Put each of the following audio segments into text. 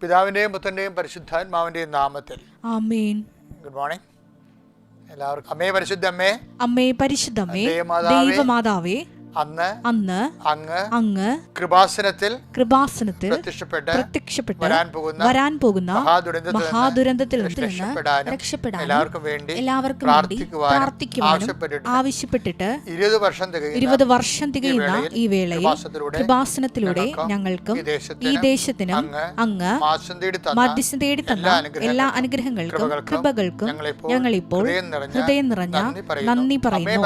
പിതാവിൻ്റെയും പുത്രൻ്റെയും പരിശുദ്ധാത്മാവിൻ്റെയും നാമത്തിൽ ആമേൻ. ഗുഡ് മോർണിംഗ് എല്ലാവർക്കും. അമ്മേ പരിശുദ്ധ അമ്മേ, അമ്മേ പരിശുദ്ധമ്മേ, ദൈവമാതാവേ, ദൈവമാതാവേ, അന്ന് അങ്ങ് കൃപാസനത്തിൽ പ്രത്യക്ഷപ്പെട്ട് വരാൻ പോകുന്ന മഹാദുരന്തത്തിൽ നിന്ന് രക്ഷപ്പെടാൻ എല്ലാവർക്കും വേണ്ടി പ്രാർത്ഥിക്കുവാനും ആവശ്യപ്പെട്ടിട്ട് 20 വർഷം തികയുന്ന ഈ വേളയിൽ കൃപാസനത്തിലൂടെ ഞങ്ങൾക്കും ഈ ദേശത്തിനും അങ്ങ് മധ്യസ്ഥം തേടി തന്ന എല്ലാ അനുഗ്രഹങ്ങൾക്കും കൃപകൾക്കും ഞങ്ങളിപ്പോൾ ഹൃദയം നിറഞ്ഞ നന്ദി പറയുന്നു.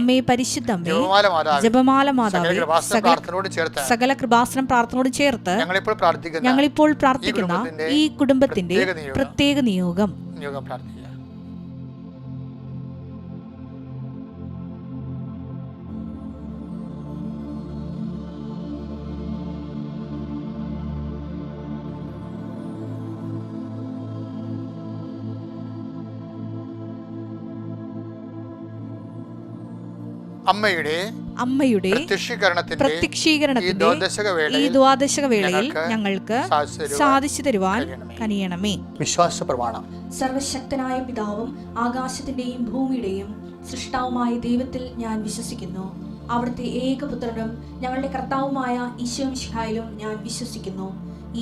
അമ്മേ പരിശുദ്ധമ്മേ, ജപമാല മാതാവേ, സകല കൃപാസനം പ്രാർത്ഥനയോട് ചേർത്ത് ഞങ്ങളിപ്പോൾ പ്രാർത്ഥിക്കുന്ന ഈ കുടുംബത്തിന്റെ പ്രത്യേക നിയോഗം പ്രാർത്ഥിക്കുക. അമ്മയുടെ പ്രത്യക്ഷീകരണത്തിന്റെ ഈ ദ്വാദശക വേളയിൽ ഞങ്ങൾക്ക് സാധിച്ചു തരുവാൻ കനിയണമേ. വിശ്വാസ പ്രമാണം. സർവശക്തനായ പിതാവും ആകാശത്തിന്റെയും ഭൂമിയുടെയും സൃഷ്ടാവുമായ ദൈവത്തിൽ ഞാൻ വിശ്വസിക്കുന്നു. അവിടുത്തെ ഏകപുത്രനും ഞങ്ങളുടെ കർത്താവുമായ ഈശോ മിശിഹായിലും ഞാൻ വിശ്വസിക്കുന്നു.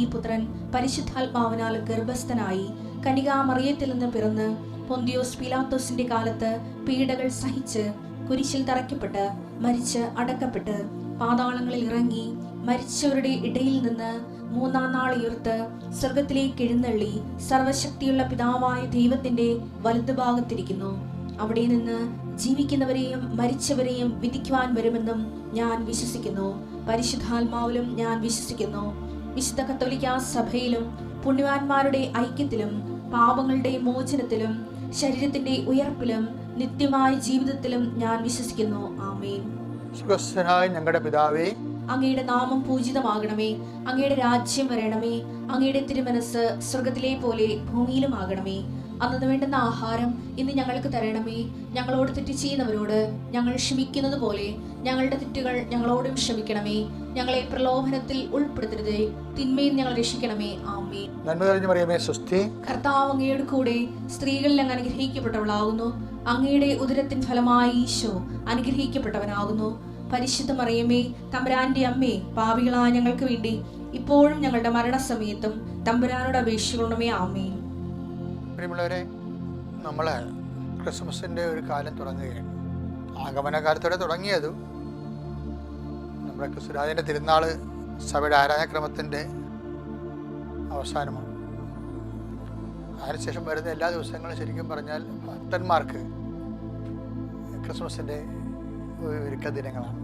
ഈ പുത്രൻ പരിശുദ്ധാത്മാവിനാൽ ഗർഭസ്ഥനായി കന്യകാമറിയത്തിൽ നിന്ന് പിറന്ന് പൊന്തിയോസ് പീലാത്തോസിന്റെ കാലത്ത് പീഡകൾ സഹിച്ച് കുരിശിൽ തറയ്ക്കപ്പെട്ട് മരിച്ച് അടക്കപ്പെട്ട് പാതാളങ്ങളിൽ ഇറങ്ങി മരിച്ചവരുടെ ഇടയിൽ നിന്ന് 3-ാം നാൾ ഉയർത്ത് സ്വർഗത്തിലേക്ക് എഴുന്നള്ളി സർവശക്തിയുള്ള പിതാവായ ദൈവത്തിന്റെ വലതുഭാഗത്തിരിക്കുന്നു. അവിടെ നിന്ന് ജീവിക്കുന്നവരെയും മരിച്ചവരെയും വിധിക്കുവാൻ വരുമെന്നും ഞാൻ വിശ്വസിക്കുന്നു. പരിശുദ്ധാത്മാവിലും ഞാൻ വിശ്വസിക്കുന്നു. വിശുദ്ധ കത്തോലിക്കാ സഭയിലും പുണ്യവാന്മാരുടെ ഐക്യത്തിലും പാപങ്ങളുടെ മോചനത്തിലും ശരീരത്തിന്റെ ഉയർപ്പിലും നിത്യമായ ജീവിതത്തിലും ഞാൻ വിശ്വസിക്കുന്നു. ആമേൻ. സ്വർഗ്ഗസ്ഥനായ ഞങ്ങളുടെ പിതാവേ, അങ്ങയുടെ നാമം പൂജിതമാകണമേ. അങ്ങയുടെ രാജ്യം വരണമേ. അങ്ങയുടെ തിരുമനസ് സ്വർഗത്തിലെ പോലെ ഭൂമിയിലും ആകണമേ. അന്നു വേണ്ടുന്ന ആഹാരം ഇന്ന് ഞങ്ങൾക്ക് തരണമേ. ഞങ്ങളോട് തെറ്റ് ചെയ്യുന്നവരോട് ഞങ്ങൾ ക്ഷമിക്കുന്നത് പോലെ ഞങ്ങളുടെ തെറ്റുകൾ ഞങ്ങളോടും ക്ഷമിക്കണമേ. ഞങ്ങളെ പ്രലോഭനത്തിൽ ഉൾപ്പെടുത്തരുതേ, തിന്മയിൽ ഞങ്ങൾ രക്ഷിക്കണമേ. ആമേൻ. നന്മ നിറഞ്ഞ മറിയമേ, സ്വസ്തി. കർത്താവ് അങ്ങയുടെ കൂടെ സ്ത്രീകളിൽ അങ്ങ് അനുഗ്രഹിക്കപ്പെട്ടവളാകുന്നു. അങ്ങയുടെ ഉദരത്തിൻ ഫലമായി ഈശോ അനുഗ്രഹിക്കപ്പെട്ടവനാകുന്നു. പരിശുദ്ധ മറിയമേ, തമ്പുരാന്റെ അമ്മേ, പാപികളായ ഞങ്ങൾക്ക് വേണ്ടി ഇപ്പോഴും ഞങ്ങളുടെ മരണസമയത്തും തമ്പുരാനോട് അപേക്ഷിക്കണമേ. ആമേൻ. പ്രിയമുള്ളവരെ, നമ്മൾ ക്രിസ്മസിൻ്റെ ഒരു കാലം തുടങ്ങുകയാണ്. ആഗമനകാലത്തോടെ തുടങ്ങിയത് നമ്മുടെ ക്രിസ്തുരാജൻ്റെ തിരുനാൾ സഭയുടെ ആരാധനാക്രമത്തിൻ്റെ അവസാനമാണ്. അതിനുശേഷം വരുന്ന എല്ലാ ദിവസങ്ങളും ശരിക്കും പറഞ്ഞാൽ ഭക്തന്മാർക്ക് ക്രിസ്മസിൻ്റെ ഒരുക്ക ദിനങ്ങളാണ്.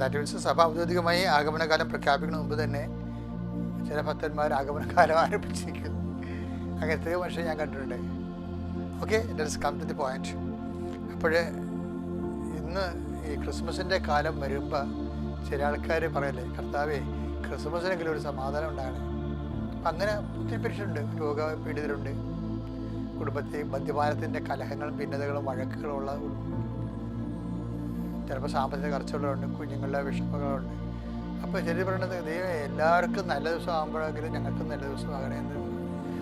ദാറ്റ് മീൻസ് സഭ ഔദ്യോഗികമായി ആഗമനകാലം പ്രഖ്യാപിക്കുന്ന മുമ്പ് തന്നെ ചില ഭക്തന്മാർ ആഗമനകാലം ആരംഭിച്ചിരിക്കുന്നു. അങ്ങനെ എത്രയോ മനുഷ്യൻ ഞാൻ കണ്ടിട്ടുണ്ട്. Okay, let's come to the point. അപ്പോൾ ഇന്ന് ഈ ക്രിസ്മസിൻ്റെ കാലം വരുമ്പോൾ ചില ആൾക്കാർ പറയല്ലേ, കർത്താവേ ക്രിസ്മസിനെങ്കിലും ഒരു സമാധാനം ഉണ്ടാകണം. അപ്പം അങ്ങനെ ഒത്തിരി പേരുണ്ട്. രോഗപീഡിതരുണ്ട്, കുടുംബത്തിൽ മദ്യപാനത്തിൻ്റെ കലഹങ്ങളും ഭിന്നതകളും വഴക്കുകളും ഉള്ള, ചിലപ്പോൾ സാമ്പത്തിക കർച്ചകളുണ്ട്, കുഞ്ഞുങ്ങളുടെ വിഷമങ്ങളുണ്ട്. അപ്പോൾ ശരി പറയണത്, ദൈവം എല്ലാവർക്കും നല്ല ദിവസം ആകുമ്പോഴെങ്കിലും ഞങ്ങൾക്കും നല്ല ദിവസം ആകണേ എന്ന്.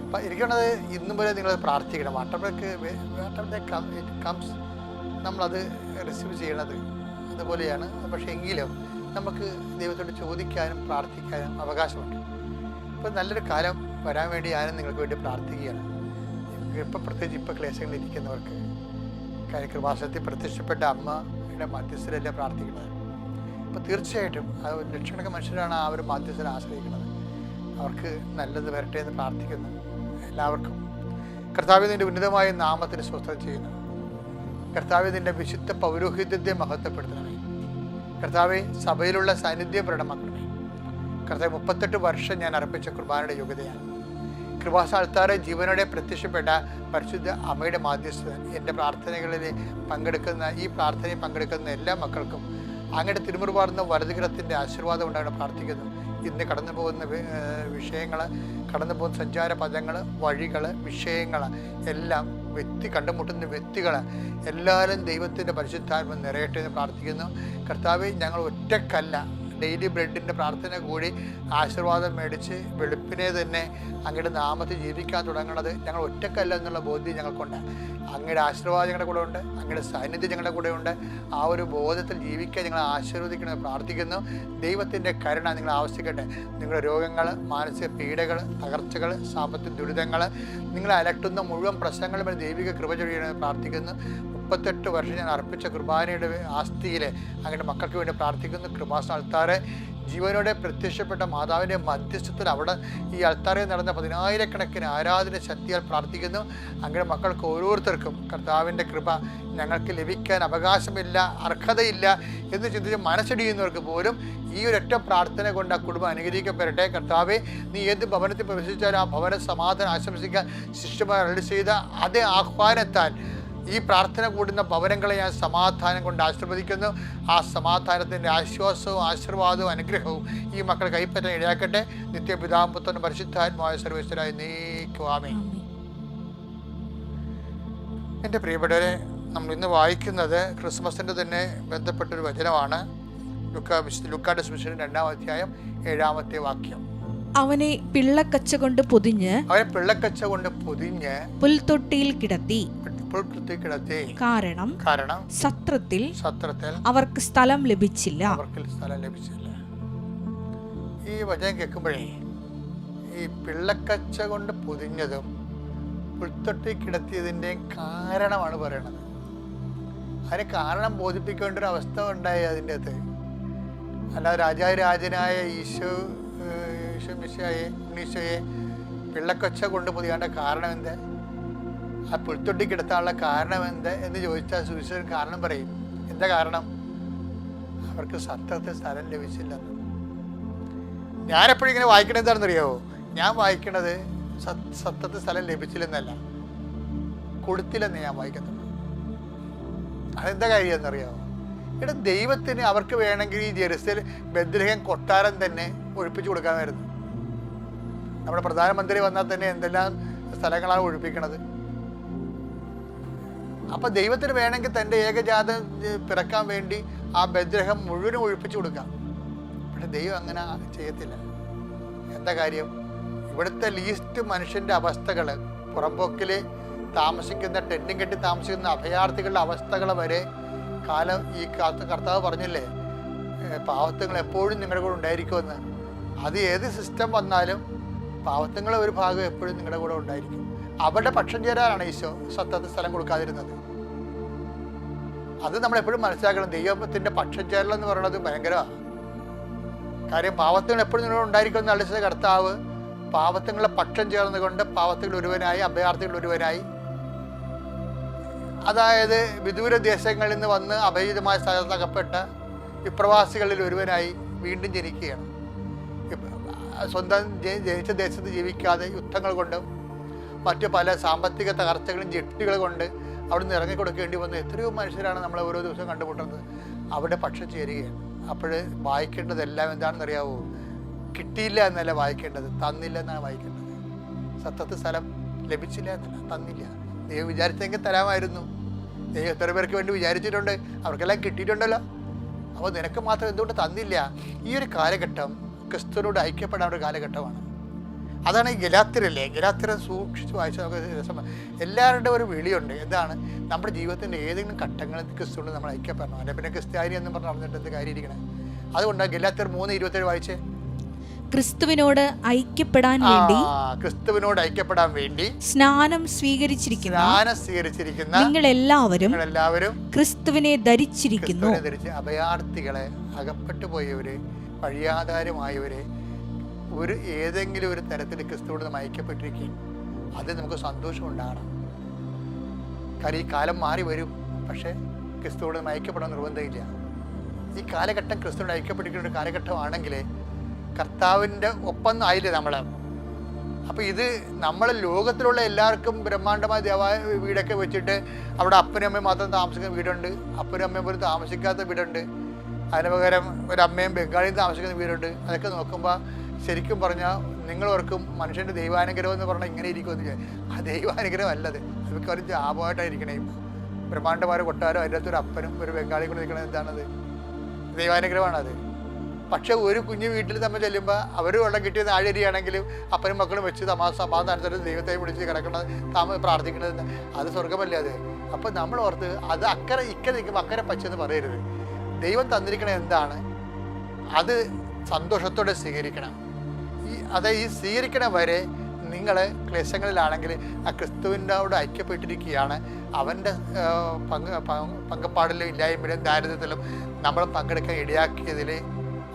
അപ്പം ഇരിക്കണത് ഇന്നും പോലെ നിങ്ങൾ പ്രാർത്ഥിക്കണം. കംസ് നമ്മളത് റിസീവ് ചെയ്യണത് അതുപോലെയാണ്. പക്ഷേ എങ്കിലും നമുക്ക് ദൈവത്തോട് ചോദിക്കാനും പ്രാർത്ഥിക്കാനും അവകാശമുണ്ട്. ഇപ്പം നല്ലൊരു കാലം വരാൻ വേണ്ടി ഞാനും നിങ്ങൾക്ക് വേണ്ടി പ്രാർത്ഥിക്കുകയാണ്. ഇപ്പം പ്രത്യേകിച്ച് ഇപ്പം ക്ലേശങ്ങളിരിക്കുന്നവർക്ക് കൃപാസനത്തിൽ പ്രത്യക്ഷപ്പെട്ട അമ്മയുടെ മധ്യസ്ഥരല്ലേ പ്രാർത്ഥിക്കുന്നത്. അപ്പോൾ തീർച്ചയായിട്ടും അത് ലക്ഷക്കണക്കിന് മനുഷ്യരാണ് ആ ഒരു മധ്യസ്ഥരെ ആശ്രയിക്കുന്നത്. അവർക്ക് നല്ലത് വരട്ടെ എന്ന് പ്രാർത്ഥിക്കുന്നു. എല്ലാവർക്കും കർത്താവേ, നിൻ്റെ ഉന്നതമായ നാമത്തിന് സ്വസ്ഥം ചെയ്യുന്നു. കർത്താവേ, നിൻ്റെ വിശുദ്ധ പൗരോഹിത്യത്തെ മഹത്വപ്പെടുത്തണമേ. കർത്താവേ, സഭയിലുള്ള സാന്നിധ്യം പ്രകടമാക്കണമേ. കർത്താവ് 38 വർഷം ഞാൻ അർപ്പിച്ച കുർബാനയുടെ യോഗ്യതയാണ്. കൃപാസ്ഥാനത്താറെ ജീവനോടെ പ്രത്യക്ഷപ്പെട്ട പരിശുദ്ധ അമ്മയുടെ മാധ്യസ്ഥത എൻ്റെ പ്രാർത്ഥനകളിൽ ഈ പ്രാർത്ഥനയിൽ പങ്കെടുക്കുന്ന എല്ലാ മക്കൾക്കും അങ്ങയുടെ തിരുമുറുപാടുന്ന വലതുകരത്തിൻ്റെ ആശീർവാദം ഉണ്ടാകണം പ്രാർത്ഥിക്കുന്നു. ഇന്ന് കടന്നു പോകുന്ന വിഷയങ്ങൾ, കടന്നു പോകുന്ന സഞ്ചാര പദങ്ങൾ, വഴികൾ, വിഷയങ്ങൾ എല്ലാം കണ്ടുമുട്ടുന്ന വ്യക്തികൾ എല്ലാവരും ദൈവത്തിൻ്റെ പരിശുദ്ധാത്മ നിറയട്ടെ എന്ന് പ്രാർത്ഥിക്കുന്നു. കർത്താവേ, ഞങ്ങൾ ഒറ്റക്കല്ല, ഡെയിലി ബ്രെഡിൻ്റെ പ്രാർത്ഥന കൂടി ആശീർവാദം മേടിച്ച് വെളുപ്പിനെ തന്നെ അങ്ങയുടെ നാമത്തിൽ ജീവിക്കാൻ തുടങ്ങുന്നത് ഞങ്ങൾ ഒറ്റക്കല്ല എന്നുള്ള ബോധ്യം ഞങ്ങൾക്കുണ്ട്. അങ്ങയുടെ ആശീർവാദം ഞങ്ങളുടെ കൂടെ ഉണ്ട്, അങ്ങയുടെ സാന്നിധ്യം ഞങ്ങളുടെ കൂടെ ഉണ്ട്. ആ ഒരു ബോധത്തിൽ ജീവിക്കാൻ ഞങ്ങൾ ആശീർവദിക്കണമെന്ന് പ്രാർത്ഥിക്കുന്നു. ദൈവത്തിൻ്റെ കരുണ നിങ്ങൾ ആവശ്യിക്കട്ടെ. നിങ്ങളുടെ രോഗങ്ങൾ, മാനസിക പീഡകൾ, തകർച്ചകൾ, സാമ്പത്തിക ദുരിതങ്ങൾ, നിങ്ങളെ അലട്ടുന്ന മുഴുവൻ പ്രശ്നങ്ങളും ദൈവിക കൃപ ചൊരിയണമെന്ന് പ്രാർത്ഥിക്കുന്നു. 38 വർഷം ഞാൻ അർപ്പിച്ച കുർബാനയുടെ ആസ്തിയിൽ അങ്ങയുടെ മക്കൾക്ക് വേണ്ടി പ്രാർത്ഥിക്കുന്നു. കൃപാസന അൾത്താറെ ജീവനോടെ പ്രത്യക്ഷപ്പെട്ട മാതാവിൻ്റെ മധ്യസ്ഥത്തിൽ അവിടെ ഈ അൾത്താറയിൽ നടന്ന 10,000-കണക്കിന് ആരാധന ശക്തിയാൽ പ്രാർത്ഥിക്കുന്നു. അങ്ങയുടെ മക്കൾക്ക് ഓരോരുത്തർക്കും കർത്താവിൻ്റെ കൃപ ഞങ്ങൾക്ക് ലഭിക്കാൻ അവകാശമില്ല, അർഹതയില്ല എന്ന് ചിന്തിച്ച് മനസ്സിടിയുന്നവർക്ക് പോലും ഈ ഒരൊറ്റ പ്രാർത്ഥന കൊണ്ട് ആ കുടുംബം അനുഗ്രഹിക്കപ്പെടട്ടെ. കർത്താവെ, നീ ഏത് ഭവനത്തിൽ പ്രവേശിച്ചാലും ആ ഭവന സമാധാനം ആശംസിക്കാൻ ശിഷ്യന്മാർ അരുളി ചെയ്ത അതേ ആഹ്വാനത്താൽ ഈ പ്രാർത്ഥന കൂടുന്ന ഭവനങ്ങളെ ഞാൻ സമാധാനം കൊണ്ട് ആശീർവദിക്കുന്നു. ആ സമാധാനത്തിൻ്റെ ആശ്വാസവും ആശീർവാദവും അനുഗ്രഹവും ഈ മക്കൾ കൈപ്പറ്റാൻ ഇടയാക്കട്ടെ. നിത്യപിതാവും പുത്രനും പരിശുദ്ധാത്മാവായ സർവേശ്വരായ നീക്കും ആമേൻ. എൻ്റെ പ്രിയപ്പെട്ടവരെ, നമ്മൾ ഇന്ന് വായിക്കുന്നത് ക്രിസ്മസിൻ്റെ തന്നെ ബന്ധപ്പെട്ടൊരു വചനമാണ്. ലൂക്കായുടെ സുവിശേഷം 2-ാം അധ്യായം 7-ാമത്തെ വാക്യം. അവനെ പിള്ളക്കച്ച കൊണ്ട് പൊതിഞ്ഞ് പുൽത്തൊട്ടിയിൽ കിടത്തി. കാരണം സത്രത്തിൽ അവർക്ക് സ്ഥലം ലഭിച്ചില്ല. ഈ വചനം കേൾക്കുമ്പോഴേ ഈ പിള്ളക്കച്ച കൊണ്ട് പൊതിഞ്ഞതും പുൽത്തൊട്ടി കിടത്തിയതിൻ്റെയും കാരണമാണ് പറയണത്. അതിന് കാരണം ബോധിപ്പിക്കേണ്ട ഒരു അവസ്ഥ ഉണ്ടായി അതിൻ്റെ അകത്ത്. അല്ലാതെ രാജാതിരാജനായ ഈശോയെ പിള്ളക്കൊച്ച കൊണ്ട് പൊതിയാണ്ട കാരണം എന്ത്, ആ പുൽത്തൊട്ടി കിടത്താനുള്ള കാരണം എന്ത് എന്ന് ചോദിച്ചാൽ സുവിശേഷൻ കാരണം പറയും. എന്താ കാരണം? അവർക്ക് സത്രത്തിൽ സ്ഥലം ലഭിച്ചില്ലെന്ന്. ഞാനെപ്പോഴും ഇങ്ങനെ വായിക്കണത് എന്താണെന്നറിയാമോ? ഞാൻ വായിക്കണത് സത്രത്തിൽ സ്ഥലം ലഭിച്ചില്ലെന്നല്ല, കൊടുത്തില്ലെന്ന് ഞാൻ വായിക്കുന്നുള്ളൂ. അതെന്താ കാര്യം എന്നറിയാമോ? ഇവിടെ ദൈവത്തിന് അവർക്ക് വേണമെങ്കിൽ ഈ ജെറുസലേം ബെത്ലഹേം കൊട്ടാരം തന്നെ ഒഴിപ്പിച്ചു കൊടുക്കാമായിരുന്നു. നമ്മുടെ പ്രധാനമന്ത്രി വന്നാൽ തന്നെ എന്തെല്ലാം സ്ഥലങ്ങളാണ് ഒഴിപ്പിക്കണത്. അപ്പം ദൈവത്തിന് വേണമെങ്കിൽ തൻ്റെ ഏകജാതം പിറക്കാൻ വേണ്ടി ആ ബെത്ലഹേം മുഴുവനും ഒഴിപ്പിച്ചു കൊടുക്കാം. പക്ഷെ ദൈവം അങ്ങനെ ചെയ്യത്തില്ല. എന്താ കാര്യം? ഇവിടുത്തെ ലീസ്റ്റ് മനുഷ്യൻ്റെ അവസ്ഥകൾ, പുറമ്പോക്കിൽ താമസിക്കുന്ന, ടെൻറ്റും കെട്ടി താമസിക്കുന്ന അഭയാർത്ഥികളുടെ അവസ്ഥകൾ വരെ ഈ കർത്താവ് പറഞ്ഞില്ലേ, പാവത്തങ്ങൾ എപ്പോഴും നിങ്ങളുടെ കൂടെ ഉണ്ടായിരിക്കുമെന്ന്. അത് ഏത് സിസ്റ്റം വന്നാലും പാവത്തങ്ങളെ ഒരു ഭാഗം എപ്പോഴും നിങ്ങളുടെ കൂടെ ഉണ്ടായിരിക്കും. അവരുടെ പക്ഷം ചേരാനാണ് ഈശോ സത്യത്തിൽ സ്ഥലം കൊടുക്കാതിരുന്നത്. അത് നമ്മളെപ്പോഴും മനസ്സിലാക്കണം. ദൈവത്തിൻ്റെ പക്ഷം ചേരൽ എന്ന് പറയുന്നത് ഭയങ്കരമാണ്. കാര്യം പാവത്തങ്ങൾ എപ്പോഴും നിങ്ങളോട് ഉണ്ടായിരിക്കുമെന്ന് അളിച്ച കർത്താവ് പാവത്തങ്ങളുടെ പക്ഷം ചേർന്നുകൊണ്ട് പാവത്തങ്ങൾ ഒരുവനായി, അഭയാർത്ഥികൾ ഒരുവനായി, അതായത് വിദൂര ദേശങ്ങളിൽ നിന്ന് വന്ന് അപരിചിതമായ സ്ഥലത്തകപ്പെട്ട വിപ്രവാസികളിൽ ഒരുവനായി വീണ്ടും ജനിക്കുകയാണ്. സ്വന്തം ജനിച്ച ദേശത്ത് ജീവിക്കാതെ യുദ്ധങ്ങൾ കൊണ്ടും മറ്റു പല സാമ്പത്തിക തകർച്ചകളും ജെട്ടികൾ കൊണ്ട് അവിടെ നിന്ന് ഇറങ്ങിക്കൊടുക്കേണ്ടി വന്ന എത്രയോ മനുഷ്യരാണ് നമ്മൾ ഓരോ ദിവസവും കണ്ടുമുട്ടുന്നത്. അവിടെ പക്ഷം ചേരുകയാണ്. അപ്പോൾ വായിക്കേണ്ടതെല്ലാം എന്താണെന്നറിയാവോ? കിട്ടിയില്ല എന്നല്ല വായിക്കേണ്ടത്, തന്നില്ല എന്നാണ് വായിക്കേണ്ടത്. സത്യത്തിൽ സ്ഥലം ലഭിച്ചില്ല എന്നല്ല, തന്നില്ല. ദൈവം വിചാരിച്ചെങ്കിൽ തരാമായിരുന്നു. ദൈവം എത്ര പേർക്ക് വേണ്ടി വിചാരിച്ചിട്ടുണ്ട്, അവർക്കെല്ലാം കിട്ടിയിട്ടുണ്ടല്ലോ. അപ്പോൾ നിനക്ക് മാത്രം എന്തുകൊണ്ട് തന്നില്ല? ഈ ഒരു കാലഘട്ടം ക്രിസ്തുവിനോട് ഐക്യപ്പെടാൻ ഒരു കാലഘട്ടമാണ്. അതാണ് ഈ ഗലാത്യരല്ലേ. ഗലാത്യരെ സൂക്ഷിച്ച് വായിച്ചാൽ നമുക്ക് രസം. എല്ലാവരുടെയും ഒരു വിളിയുണ്ട്. എന്താണ്? നമ്മുടെ ജീവിതത്തിൻ്റെ ഏതെങ്കിലും ഘട്ടങ്ങളിൽ ക്രിസ്തുവിനോട് നമ്മൾ ഐക്യപ്പെടണം. അല്ലെ പിന്നെ ക്രിസ്ത്യാനി എന്ന് പറഞ്ഞ് നടന്നിട്ട് എന്ത് കാര്യം ഇരിക്കണം? അതുകൊണ്ടാണ് ഗലാത്യർ 3:27 വായിച്ചേ. ക്രിസ്തുവിനോട് ഐക്യപ്പെടാൻ ഐക്യപ്പെടാൻ വേണ്ടി സ്നാനം സ്വീകരിച്ചിരിക്കുന്ന നിങ്ങളെല്ലാവരും ക്രിസ്തുവിനെ ധരിച്ചിരിക്കുന്നു. അഭയാർത്ഥികളെ, അകപ്പെട്ടു പോയവര്, വഴിയാധാരമായവരെ ഒരു ഏതെങ്കിലും ഒരു തരത്തിൽ ക്രിസ്തുവോട് നമ്മൾ ഐക്യപ്പെട്ടിരിക്കുകയും അത് നമുക്ക് സന്തോഷം ഉണ്ടാകണം. കാര്യം ഈ കാലം മാറി വരും, പക്ഷേ ക്രിസ്തുവോട് നമ്മൾ ഐക്യപ്പെടാൻ നിർബന്ധമില്ല. ഈ കാലഘട്ടം ക്രിസ്തുവോട് ഐക്യപ്പെട്ടിരിക്കുന്ന ഒരു കാലഘട്ടമാണെങ്കിൽ കർത്താവിൻ്റെ ഒപ്പം ആയില്ലേ നമ്മൾ. അപ്പോൾ ഇത് നമ്മൾ ലോകത്തിലുള്ള എല്ലാവർക്കും ബ്രഹ്മാണ്ഡമായ ദേവാലയ വീടൊക്കെ വെച്ചിട്ട് അവിടെ അപ്പനും അമ്മയും മാത്രം താമസിക്കുന്ന വീടുണ്ട്, അപ്പനും അമ്മയും പോലും താമസിക്കാത്ത വീടുണ്ട്, അതിന് പകരം ഒരമ്മയും ബംഗാളിയും താമസിക്കുന്ന വീടുണ്ട്. അതൊക്കെ നോക്കുമ്പോൾ ശരിക്കും പറഞ്ഞാൽ നിങ്ങളോർക്കും മനുഷ്യൻ്റെ ദൈവാനുഗ്രഹം എന്ന് പറഞ്ഞാൽ ഇങ്ങനെ ഇരിക്കുമെന്ന്. ആ ദൈവാനുഗ്രഹം അല്ലത്, അതൊക്കെ ഒരു ജാപമായിട്ടായിരിക്കണേ. ബ്രഹ്മാണ്ഡമായ കൊട്ടാരോ അതിൻ്റെ അകത്തൊരു അപ്പനും ഒരു ബംഗാളിയും കൂടെ നിൽക്കണത് എന്താണത്? ദൈവാനുഗ്രഹമാണത്. പക്ഷെ ഒരു കുഞ്ഞു വീട്ടിൽ തമ്മിൽ ചെല്ലുമ്പോൾ അവർ വെള്ളം കിട്ടിയ നാഴരിയാണെങ്കിലും അപ്പനും മക്കളും വെച്ച് സമാധാനത്തോടെ ദൈവത്തെ വിളിച്ച് കിടക്കണത് പ്രാർത്ഥിക്കണത് അത് സ്വർഗമല്ലേ അത്. അപ്പം നമ്മൾ ഓർത്ത് അത് അക്കരെ ഇക്കരെ നിൽക്കുമ്പോൾ അക്കരെ പച്ചെന്ന് പറയരുത്. ദൈവം തന്നിരിക്കണത് എന്താണ് അത് സന്തോഷത്തോടെ സ്വീകരിക്കണം. ഈ സ്വീകരിക്കണ വരെ നിങ്ങൾ ക്ലേശങ്ങളിലാണെങ്കിൽ ആ ക്രിസ്തുവിനോട് ഐക്യപ്പെട്ടിരിക്കുകയാണ്. അവൻ്റെ പങ്കപ്പാടിലും ഇല്ലായ്മയിലും ദാരിദ്ര്യത്തിലും നമ്മൾ പങ്കെടുക്കാൻ ഇടയാക്കിയതിൽ,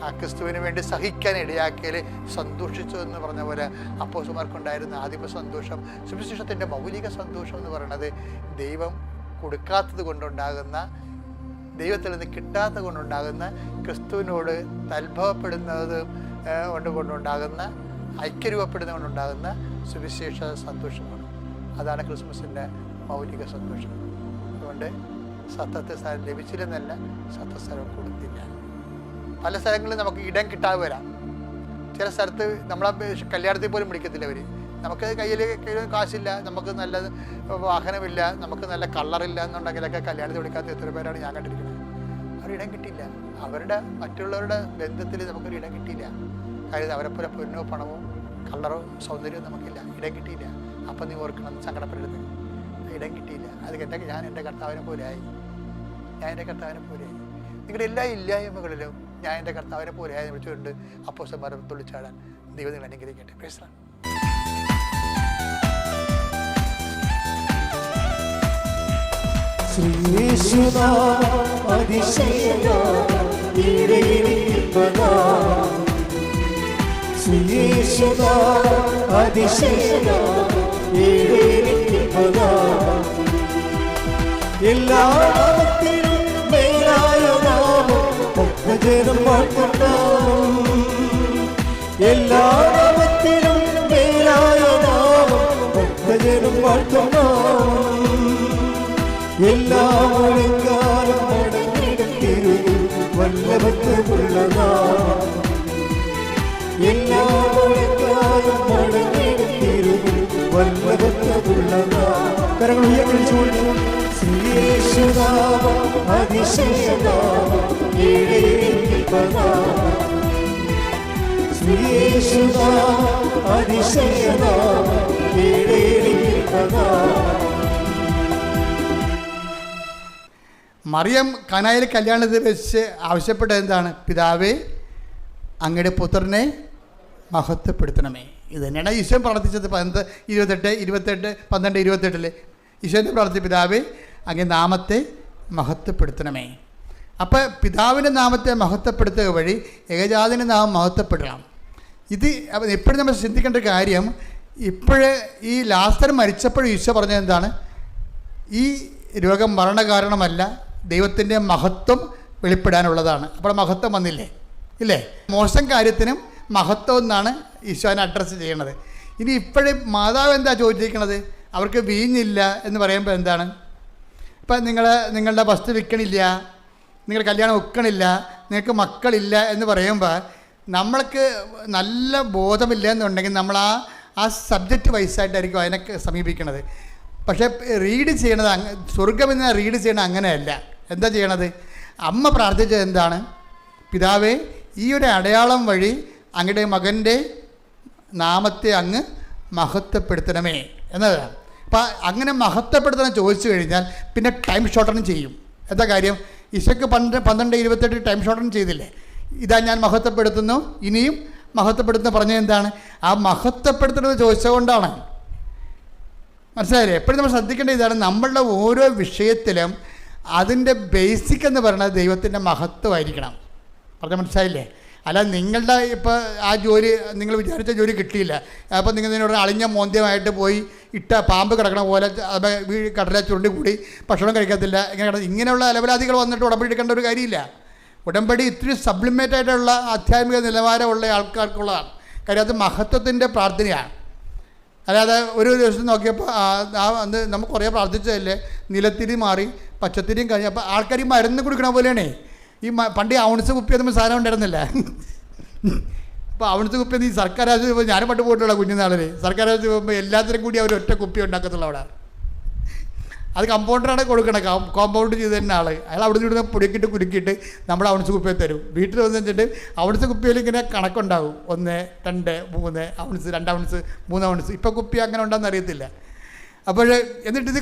ആ ക്രിസ്തുവിന് വേണ്ടി സഹിക്കാൻ ഇടയാക്കിയതിൽ സന്തോഷിച്ചു എന്ന് പറഞ്ഞ പോലെ അപ്പോസ്തലന്മാർക്കുണ്ടായിരുന്ന ആദിമ സന്തോഷം, സുവിശേഷത്തിൻ്റെ മൗലിക സന്തോഷം എന്ന് പറയുന്നത് ദൈവം കൊടുക്കാത്തത് കൊണ്ടുണ്ടാകുന്ന, ദൈവത്തിൽ നിന്ന് കിട്ടാത്തത് കൊണ്ടുണ്ടാകുന്ന, ക്രിസ്തുവിനോട് തൽഭവപ്പെടുന്നത് കൊണ്ടുണ്ടാകുന്ന, ഐക്യരൂപപ്പെടുന്നത് കൊണ്ടുണ്ടാകുന്ന സുവിശേഷ സന്തോഷമാണ്. അതാണ് ക്രിസ്മസിൻ്റെ മൗലിക സന്തോഷം. അതുകൊണ്ട് സത്യത്തെ സ്ഥലം ലഭിച്ചില്ലെന്നല്ല, സത്യസ്ഥലം കൊടുത്തില്ല. പല സ്ഥലങ്ങളിലും നമുക്ക് ഇടം കിട്ടാതെ വരാം. ചില സ്ഥലത്ത് നമ്മളെ കല്യാണത്തിൽ പോലും വിളിക്കത്തില്ല അവർ. നമുക്ക് കയ്യിൽ കാശില്ല, നമുക്ക് നല്ല വാഹനമില്ല, നമുക്ക് നല്ല കളറില്ല എന്നുണ്ടെങ്കിലൊക്കെ കല്യാണത്തിൽ വിളിക്കാത്ത എത്ര പേരാണ് ഞാൻ കണ്ടിരിക്കുന്നത്. അവരിടം കിട്ടിയില്ല. അവരുടെ മറ്റുള്ളവരുടെ ബന്ധത്തിൽ നമുക്കൊരു ഇടം കിട്ടിയില്ല. കാര്യം അവരെപ്പോലെ പൊന്നോ പണമോ കളറോ സൗന്ദര്യമോ നമുക്കില്ല, ഇടം കിട്ടിയില്ല. അപ്പം നീ ഓർക്കണം, സങ്കടപ്പെടരുത്, ഇടം കിട്ടിയില്ല. അത് ഞാൻ എൻ്റെ കർത്താവിനെ പോലെയായി, ഞാൻ എൻ്റെ കർത്താവിനെ പോലെയായി. നിങ്ങളുടെ എല്ലാ ഇല്ലായ്മകളിലും ഞാൻ എൻ്റെ കർത്താവിനെ പോലെയായി വിളിച്ചുകൊണ്ട് അപ്പോസ്തലന്മാരെ തുള്ളിച്ചാടാൻ ദൈവം നിങ്ങൾ അനുഗ്രഹിക്കട്ടെ. Praise the Lord. എല്ലാത്തിനും മേലായ നാമം ഭക്തജനം വാഴ്ത്തും. എല്ലാത്തിനും മേലായ നാമം ഭക്തജനം വാഴ്ത്തും. എല്ലാ മുഴങ്കാലും മടങ്ങിടത്തിരുകിൽ വല്ലഭത്വമുള്ള നാമം. എല്ലാ മുഴങ്കാലും മടങ്ങിടത്തിരുകിൽ വല്ലഭത്വമുള്ള നാമം. കരങ്ങൾ ഉയർത്തിച്ചുകൊണ്ട് ശ്രീയേശുനാമം അതിശയനാമം ശ്രീയേശുനാമം അതിശയനാമം മറിയം കനായിൽ കല്യാണത്തിൽ വെച്ച് ആവശ്യപ്പെട്ടത് എന്താണ്? പിതാവേ, അങ്ങയുടെ പുത്രനെ മഹത്വപ്പെടുത്തണമേ. ഇത് തന്നെയാണ് ഈശോ പ്രാർത്ഥിച്ചത്. 12 ഈശോനെ പ്രാർത്ഥിച്ച പിതാവേ, അങ്ങേ നാമത്തെ മഹത്വപ്പെടുത്തണമേ. അപ്പോൾ പിതാവിൻ്റെ നാമത്തെ മഹത്വപ്പെടുത്തുക വഴി ഏകജാതൻ്റെ നാമം മഹത്വപ്പെടണം. ഇത് എപ്പോഴും നമ്മൾ ചിന്തിക്കേണ്ട കാര്യം, ഇപ്പോഴേ ഈ ലാസർ മരിച്ചപ്പോഴും ഈശോ പറഞ്ഞത് എന്താണ്? ഈ രോഗം മരണകാരണമല്ല, ദൈവത്തിൻ്റെ മഹത്വം വെളിപ്പെടാനുള്ളതാണ്. അപ്പോൾ മഹത്വം വന്നില്ലേ? ഇല്ലേ? മോശം കാര്യത്തിനും മഹത്വം എന്നാണ് ഈശോനെ അഡ്രസ്സ് ചെയ്യണത്. ഇനി ഇപ്പോഴേ മാതാവ് എന്താ ചോദിച്ചിരിക്കണത്? അവർക്ക് വീഞ്ഞില്ല എന്ന് പറയുമ്പോൾ എന്താണ്? ഇപ്പം നിങ്ങളുടെ വസ്തു വിൽക്കണില്ല, നിങ്ങൾ കല്യാണം വെക്കണില്ല, നിങ്ങൾക്ക് മക്കളില്ല എന്ന് പറയുമ്പോൾ നമ്മൾക്ക് നല്ല ബോധമില്ല എന്നുണ്ടെങ്കിൽ നമ്മൾ ആ സബ്ജക്റ്റ് വൈസായിട്ടായിരിക്കും അതിനൊക്കെ സമീപിക്കണത്. പക്ഷേ റീഡ് ചെയ്യണത് സ്വർഗമെന്ന് റീഡ് ചെയ്യണത് അങ്ങനെയല്ല. എന്താ ചെയ്യണത്? അമ്മ പ്രാർത്ഥിച്ചത് എന്താണ്? പിതാവേ, ഈ ഒരു അടയാളം വഴി അങ്ങയുടെ മകൻ്റെ നാമത്തെ അങ്ങ് മഹത്വപ്പെടുത്തണമേ എന്നതാണ്. അപ്പോൾ അങ്ങനെ മഹത്വപ്പെടുത്തണം ചോദിച്ചു കഴിഞ്ഞാൽ പിന്നെ ടൈം ഷോർട്ടൺ ചെയ്യും. എന്താ കാര്യം? ഈശോയ്ക്ക് 12:28 ടൈം ഷോർട്ടൺ ചെയ്തില്ലേ? ഇതാ ഞാൻ മഹത്വപ്പെടുത്തുന്നു, ഇനിയും മഹത്വപ്പെടുത്തുന്ന പറഞ്ഞത് എന്താണ്? ആ മഹത്വപ്പെടുത്തുന്നത് ചോദിച്ചുകൊണ്ടാണ്. മനസ്സിലായില്ലേ? എപ്പോഴും നമ്മൾ ശ്രദ്ധിക്കേണ്ട ഇതാണ്, നമ്മളുടെ ഓരോ വിഷയത്തിലും അതിൻ്റെ ബേസിക് എന്ന് പറയുന്നത് ദൈവത്തിൻ്റെ മഹത്വമായിരിക്കണം. പറഞ്ഞാൽ മനസ്സിലായില്ലേ? അല്ല നിങ്ങളുടെ ഇപ്പോൾ ആ ജോലി നിങ്ങൾ വിചാരിച്ച ജോലി കിട്ടിയില്ല, അപ്പോൾ നിങ്ങൾ ഇതിനോട് അളിഞ്ഞ മോന്ത്യമായിട്ട് പോയി ഇട്ട പാമ്പ് കിടക്കണ പോലെ കടല ചുരുണ്ടി കൂടി ഭക്ഷണം കഴിക്കത്തില്ല, ഇങ്ങനെയുള്ള അലവലാദികൾ വന്നിട്ട് ഉടമ്പടി എടുക്കേണ്ട ഒരു കാര്യമില്ല. ഉടമ്പടി ഇത്തിരി സബ്ലിമേറ്റ് ആയിട്ടുള്ള ആധ്യാത്മിക നിലവാരമുള്ള ആൾക്കാർക്കുള്ളതാണ്. കാര്യം അത് മഹത്വത്തിൻ്റെ പ്രാർത്ഥനയാണ്. അല്ലാതെ ഒരു ദിവസം നോക്കിയപ്പോൾ അന്ന് നമുക്ക് കുറേ പ്രാർത്ഥിച്ചതല്ലേ, നിലത്തിരി മാറി പച്ചത്തിരിയും കഴിഞ്ഞ് അപ്പോൾ ആൾക്കാർ ഈ മരുന്ന് കുടിക്കണ പോലെയാണേ. ഈ പണ്ട് ഔൺസ് കുപ്പിയൊന്നും സാധനം ഉണ്ടായിരുന്നില്ല. ഇപ്പോൾ ഔൺസ് കുപ്പി ഈ സർക്കാർ ആശുപത്രി ഞാനും പണ്ട് പോയിട്ടുള്ള കുഞ്ഞുനാളിൽ സർക്കാർ ആശുപത്രി പോകുമ്പോൾ എല്ലാത്തിനും കൂടി അവർ ഒറ്റ കുപ്പി ഉണ്ടാക്കത്തുള്ളൂ അവിടെ. അത് കമ്പൗണ്ടറാണ് കൊടുക്കണം. കോമ്പൗണ്ട് ചെയ്ത് തന്നെ ആൾ അയാൾ അവിടെ നിന്ന് പൊടിക്കിട്ട് കുലുക്കിയിട്ട് നമ്മൾ ഔൺസ് കുപ്പിയിൽ തരും. വീട്ടിൽ വന്ന് വെച്ചിട്ട് ഔൺസ് കുപ്പിയിൽ ഇങ്ങനെ കണക്കുണ്ടാവും, 1, 2, 3 ഔൺസ്, 2 ഔൺസ്, 3 ഔൺസ്. ഇപ്പോൾ കുപ്പി അങ്ങനെ ഉണ്ടെന്ന് അറിയത്തില്ല. അപ്പോൾ എന്നിട്ടിത്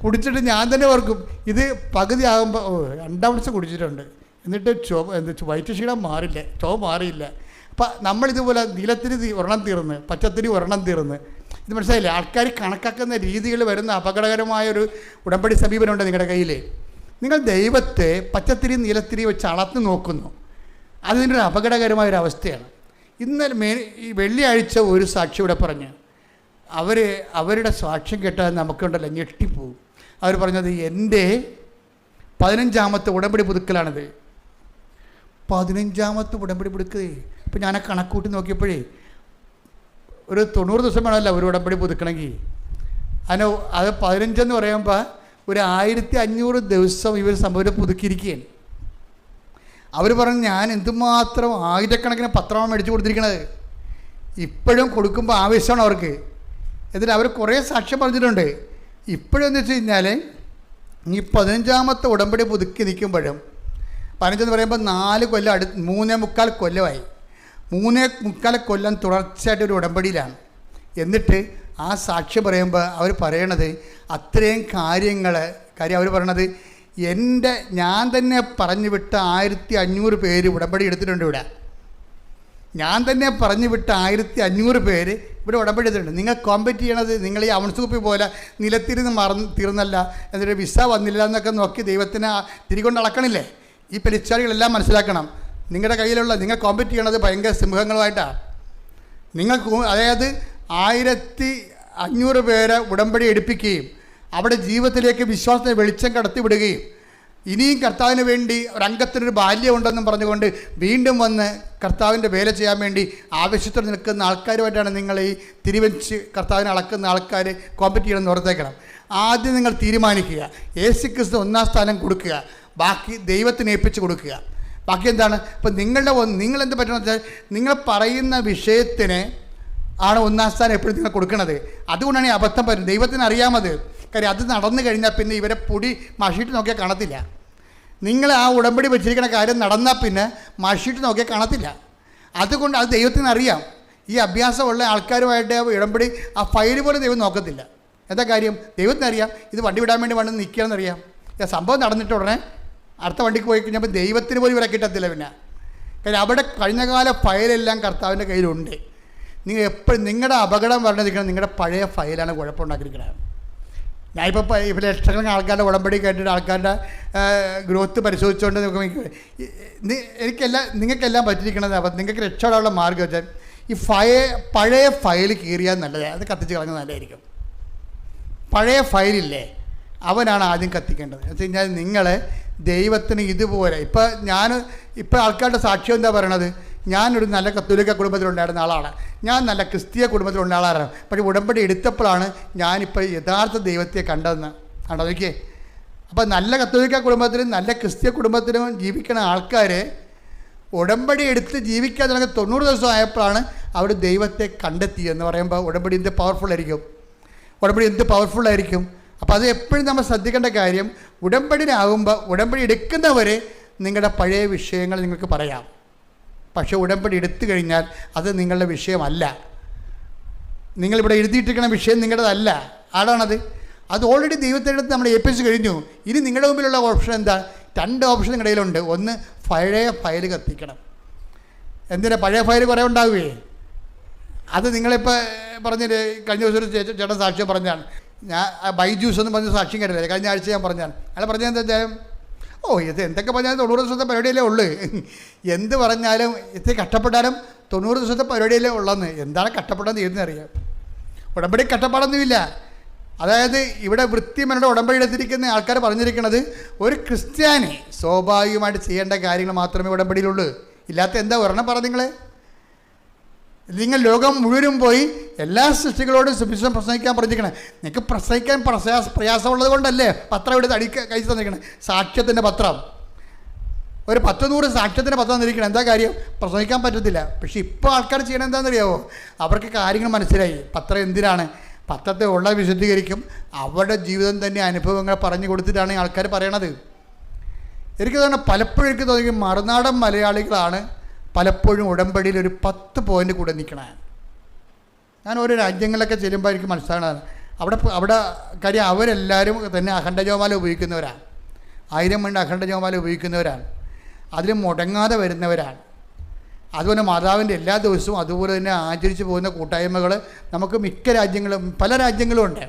കുടിച്ചിട്ട് ഞാൻ തന്നെ ഓർക്കും, ഇത് പകുതി ആകുമ്പോൾ 2 ഔൺസ് കുടിച്ചിട്ടുണ്ട്, എന്നിട്ട് വയറ്റ് ക്ഷീണം മാറില്ല, മാറിയില്ല. അപ്പം നമ്മളിതുപോലെ നീലത്തിന് ഒരെണ്ണം തീർന്ന്, പച്ചത്തിന് ഒരെണ്ണം തീർന്ന്, ഇത് മനസ്സിലായില്ലേ? ആൾക്കാർ കണക്കാക്കുന്ന രീതികൾ വരുന്ന അപകടകരമായൊരു ഉടമ്പടി സമീപനമുണ്ട് നിങ്ങളുടെ കയ്യിൽ. നിങ്ങൾ ദൈവത്തെ പച്ചത്തിരി നീലത്തിരി വെച്ച് അളന്ന് നോക്കുന്നു. അതിൻ്റെ ഒരു അപകടകരമായൊരവസ്ഥയാണ്. ഇന്നലെ ഈ വെള്ളിയാഴ്ച ഒരു സാക്ഷി ഇവിടെ പറഞ്ഞു, അവരുടെ സാക്ഷ്യം കേട്ടാൽ നമുക്കുണ്ടല്ലോ ഞെട്ടിപ്പോവും. അവർ പറഞ്ഞത് എൻ്റെ 15ാമത്തെ ഉടമ്പടി പുതുക്കലാണിത്. 15ാമത്തെ ഉടമ്പടി പുതുക്കേ. ഇപ്പം ഞാൻ കണക്കൂട്ടി നോക്കിയപ്പോഴേ ഒരു 90 ദിവസം വേണമല്ല ഒരു ഉടമ്പടി പുതുക്കണമെങ്കിൽ. അത് 15 എന്ന് പറയുമ്പോൾ ഒരു 1500 ദിവസം ഇവർ സംഭവം പുതുക്കിയിരിക്കുകയാണ്. അവർ പറഞ്ഞു ഞാൻ എന്തുമാത്രം ആയിരക്കണക്കിന് പത്രമാണ് മേടിച്ച് കൊടുത്തിരിക്കണത്. ഇപ്പോഴും കൊടുക്കുമ്പോൾ ആവേശമാണ് അവർക്ക്. എന്നിട്ട് അവർ കുറേ സാക്ഷ്യം പറഞ്ഞിട്ടുണ്ട്. ഇപ്പോഴെന്ന് വെച്ച് കഴിഞ്ഞാൽ ഈ 15ാമത്തെ ഉടമ്പടി പുതുക്കി നിൽക്കുമ്പോഴും 15 എന്ന് പറയുമ്പോൾ 4 കൊല്ലം 3.25 കൊല്ലമായി. 3.25 കൊല്ലം തുടർച്ചയായിട്ടൊരു ഉടമ്പടിയിലാണ്. എന്നിട്ട് ആ സാക്ഷ്യം പറയുമ്പോൾ അവർ പറയണത് അത്രയും കാര്യം അവർ പറയണത് ഞാൻ തന്നെ പറഞ്ഞു വിട്ട 1500 പേര് ഉടമ്പടി എടുത്തിട്ടുണ്ട് ഇവിടെ. ഞാൻ തന്നെ പറഞ്ഞു വിട്ട 1500 പേര് ഇവിടെ ഉടമ്പടി എടുത്തിട്ടുണ്ട്. നിങ്ങൾ കോമ്പറ്റ് ചെയ്യണത് നിങ്ങൾ ഈ ഔൺസ് കുപ്പി പോലെ നിലത്തിരുന്ന് തീർന്നല്ല, എന്നിട്ട് വിസ വന്നില്ല എന്നൊക്കെ നോക്കി ദൈവത്തിനെ തിരികൊണ്ട് അളക്കണില്ലേ? ഈ പെരിച്ചാളികളെല്ലാം മനസ്സിലാക്കണം. നിങ്ങളുടെ കയ്യിലുള്ള നിങ്ങൾ കോമ്പറ്റ് ചെയ്യണത് ഭയങ്കര സിംഹങ്ങളുമായിട്ടാണ്. അതായത് 1500 പേരെ ഉടമ്പടി എടുപ്പിക്കുകയും അവിടെ ജീവിതത്തിലേക്ക് വിശ്വാസത്തെ വെളിച്ചം കടത്തി വിടുകയും ഇനിയും കർത്താവിന് വേണ്ടി ഒരംഗത്തിനൊരു ബാല്യമുണ്ടെന്നും പറഞ്ഞുകൊണ്ട് വീണ്ടും വന്ന് കർത്താവിൻ്റെ വേല ചെയ്യാൻ വേണ്ടി ആവശ്യത്തോടെ നിൽക്കുന്ന ആൾക്കാരുമായിട്ടാണ് നിങ്ങൾ ഈ തിരിവെച്ച് കർത്താവിനെ അളക്കുന്ന ആൾക്കാർ കോമ്പറ്റ് ചെയ്യണമെന്ന് ഓർത്തേക്കണം. ആദ്യം നിങ്ങൾ തീരുമാനിക്കുക, യേശുക്രിസ്തു 1ാം സ്ഥാനം കൊടുക്കുക, ബാക്കി ദൈവത്തിന് ഏൽപ്പിച്ച് കൊടുക്കുക. ബാക്കി എന്താണ്? ഇപ്പം നിങ്ങളെന്ത് പറ്റണമെന്ന് വെച്ചാൽ നിങ്ങൾ പറയുന്ന വിഷയത്തിന് ആണ് 1ാം സ്ഥാനം എപ്പോഴും നിങ്ങൾ കൊടുക്കണത്. അതുകൊണ്ടാണ് ഈ അബദ്ധം പറ്റുന്നത്. ദൈവത്തിന് അറിയാമത്. കാര്യം അത് നടന്നു കഴിഞ്ഞാൽ പിന്നെ ഇവരെ പൊടി മഷിയിട്ട് നോക്കിയാൽ കാണത്തില്ല. നിങ്ങൾ ആ ഉടമ്പടി വെച്ചിരിക്കുന്ന കാര്യം നടന്നാൽ പിന്നെ മഷിയിട്ട് നോക്കിയാൽ കാണത്തില്ല. അതുകൊണ്ട് അത് ദൈവത്തിന് അറിയാം. ഈ അഭ്യാസമുള്ള ആൾക്കാരുമായിട്ട് ഉടമ്പടി ആ ഫയൽ പോലെ ദൈവം നോക്കത്തില്ല. എന്താ കാര്യം? ദൈവത്തിന് അറിയാം ഇത് വണ്ടി വിടാൻ വേണ്ടി വന്ന് നിൽക്കുകയെന്നറിയാം. സംഭവം നടന്നിട്ട് ഉടനെ അടുത്ത വണ്ടിക്ക് പോയി കഴിഞ്ഞപ്പോൾ ദൈവത്തിന് പോലും ഇവരെ കിട്ടത്തില്ല. പിന്നെ കാര്യം അവിടെ കഴിഞ്ഞകാല ഫയലെല്ലാം കർത്താവിൻ്റെ കയ്യിലുണ്ട്. നിങ്ങൾ എപ്പോഴും നിങ്ങളുടെ അപകടം പറഞ്ഞിരിക്കണം നിങ്ങളുടെ പഴയ ഫയലാണ് കുഴപ്പമുണ്ടാക്കിയിരിക്കുന്നത്. ഞാനിപ്പോൾ ലക്ഷക്കണക്കിന് ആൾക്കാരുടെ ഉടമ്പടി കേട്ടിട്ട് ആൾക്കാരുടെ ഗ്രോത്ത് പരിശോധിച്ചുകൊണ്ട് നിങ്ങൾക്കെല്ലാം പറ്റിയിരിക്കണത്. അപ്പം നിങ്ങൾക്ക് രക്ഷപ്പെടാനുള്ള മാർഗ്ഗം വെച്ചാൽ ഈ പഴയ ഫയൽ കീറിയാൽ നല്ലതാണ്. അത് കത്തിച്ച് കളഞ്ഞാൽ നല്ലതായിരിക്കും. പഴയ ഫയലില്ലേ അവനാണ് ആദ്യം കത്തിക്കേണ്ടത്. എന്ന് വെച്ച് കഴിഞ്ഞാൽ നിങ്ങൾ ദൈവത്തിന് ഇതുപോലെ ഇപ്പോൾ ആൾക്കാരുടെ സാക്ഷ്യം എന്താ പറയണത്? ഞാനൊരു നല്ല കത്തോലിക്ക കുടുംബത്തിലുണ്ടായിരുന്ന ആളാണ്, ഞാൻ നല്ല ക്രിസ്തീയ കുടുംബത്തിലുള്ള ആളാണ്, പക്ഷേ ഉടമ്പടി എടുത്തപ്പോഴാണ് ഞാനിപ്പോൾ യഥാർത്ഥ ദൈവത്തെ കണ്ടതെന്ന് കണ്ടോ നോക്കിയേ. അപ്പോൾ നല്ല കത്തോലിക്ക കുടുംബത്തിലും നല്ല ക്രിസ്തീയ കുടുംബത്തിലും ജീവിക്കുന്ന ആൾക്കാർ ഉടമ്പടി എടുത്ത് ജീവിക്കാൻ തുടങ്ങി 90 ദിവസം ആയപ്പോഴാണ് അവർ ദൈവത്തെ കണ്ടെത്തിയെന്ന് പറയുമ്പോൾ ഉടമ്പടി എന്ത് പവർഫുള്ളായിരിക്കും. അപ്പോൾ അത് എപ്പോഴും നമ്മൾ ശ്രദ്ധിക്കേണ്ട കാര്യം, ഉടമ്പടിനാകുമ്പോൾ ഉടമ്പടി എടുക്കുന്നവരെ നിങ്ങളുടെ പഴയ വിഷയങ്ങൾ നിങ്ങൾക്ക് പറയാം. പക്ഷേ ഉടമ്പടി എടുത്തു കഴിഞ്ഞാൽ അത് നിങ്ങളുടെ വിഷയമല്ല. നിങ്ങളിവിടെ എഴുതിയിട്ടിരിക്കുന്ന വിഷയം നിങ്ങളുടേതല്ല. ആടാണത്. അത് ഓൾറെഡി ദൈവത്തിനടുത്ത് നമ്മൾ ഏൽപ്പിച്ച് കഴിഞ്ഞു. ഇനി നിങ്ങളുടെ മുമ്പിലുള്ള ഓപ്ഷൻ എന്താ? 2 ഓപ്ഷൻ നിങ്ങളുടെ കയ്യിലുണ്ട്. ഒന്ന്, പഴയ ഫയൽ കത്തിക്കണം. എന്തിനാ? പഴയ ഫയൽ കുറേ ഉണ്ടാവുകയെ. അത് നിങ്ങളിപ്പോൾ പറഞ്ഞില്ലേ, കഴിഞ്ഞ ദിവസം ഒരു ചേട്ടൻ സാക്ഷ്യം പറഞ്ഞാണ്. ഞാൻ ബൈജൂസ് എന്ന് പറഞ്ഞ സാക്ഷ്യം കേട്ടില്ലേ? കഴിഞ്ഞ ആഴ്ച ഞാൻ പറഞ്ഞാണ്. അയാൾ പറഞ്ഞാൽ എന്താ വെച്ചാൽ, ഇത് എന്തൊക്കെ പറഞ്ഞാലും 90 ദിവസത്തെ പരിപാടിയല്ലേ ഉള്ളൂ. എന്ത് പറഞ്ഞാലും ഇത്തിരി കഷ്ടപ്പെട്ടാലും 90 ദിവസത്തെ പരിപാടിയല്ലേ ഉള്ളതെന്ന്. എന്താണ് കഷ്ടപ്പെട്ടതെന്ന് തീരുന്നറിയാം. ഉടമ്പടി കഷ്ടപ്പാടൊന്നുമില്ല. അതായത് ഇവിടെ വൃത്തിമനോട് ഉടമ്പടി എടുത്തിരിക്കുന്ന ആൾക്കാർ പറഞ്ഞിരിക്കുന്നത് ഒരു ക്രിസ്ത്യാനി സ്വാഭാവികമായിട്ട് ചെയ്യേണ്ട കാര്യങ്ങൾ മാത്രമേ ഉടമ്പടിയിലുള്ളൂ. ഇല്ലാത്ത എന്താ ഒരെണ്ണം പറ നിങ്ങൾ ലോകം മുഴുവനും പോയി എല്ലാ സൃഷ്ടികളോടും സുവിശേഷം പ്രസംഗിക്കാൻ പറഞ്ഞിരിക്കണേ. നിങ്ങൾക്ക് പ്രസംഗിക്കാൻ പ്രയാസമുള്ളത് കൊണ്ടല്ലേ പത്രം എടുത്ത് കഴിച്ച് തന്നിരിക്കണേ. സാക്ഷ്യത്തിൻ്റെ പത്രം, ഒരു 10-100 സാക്ഷ്യത്തിൻ്റെ പത്രം തന്നിരിക്കണം. എന്താ കാര്യം? പ്രസംഗിക്കാൻ പറ്റത്തില്ല. പക്ഷേ ഇപ്പോൾ ആൾക്കാർ ചെയ്യണം എന്താണെന്നറിയാമോ? അവർക്ക് കാര്യങ്ങൾ മനസ്സിലായി. പത്രം എന്തിനാണ്? പത്രത്തെ ഉള്ള വിശദീകരിക്കും. അവരുടെ ജീവിതം തന്നെ അനുഭവങ്ങൾ പറഞ്ഞു കൊടുത്തിട്ടാണ് ഈ ആൾക്കാർ പറയണത്. എനിക്ക് തോന്നുന്നു പലപ്പോഴും എനിക്ക് തോന്നി മറുനാടൻ മലയാളികളാണ് പലപ്പോഴും ഉടമ്പടിയിൽ ഒരു 10 പോയിൻ്റ് കൂടെ നിൽക്കണേ. ഞാൻ ഓരോ രാജ്യങ്ങളിലൊക്കെ ചെല്ലുമ്പോൾ എനിക്ക് മനസ്സിലാകണതാണ് അവിടെ കാര്യം അവരെല്ലാവരും തന്നെ അഖണ്ഡജപമാല ഉപയോഗിക്കുന്നവരാണ്. 1000 മണി അഖണ്ഡജപമാല ഉപയോഗിക്കുന്നവരാണ്. അതിൽ മുടങ്ങാതെ വരുന്നവരാണ്. അതുപോലെ മാതാവിൻ്റെ എല്ലാ ദിവസവും അതുപോലെ തന്നെ ആചരിച്ചു പോകുന്ന കൂട്ടായ്മകൾ നമുക്ക് മിക്ക രാജ്യങ്ങളും പല രാജ്യങ്ങളും ഉണ്ട്.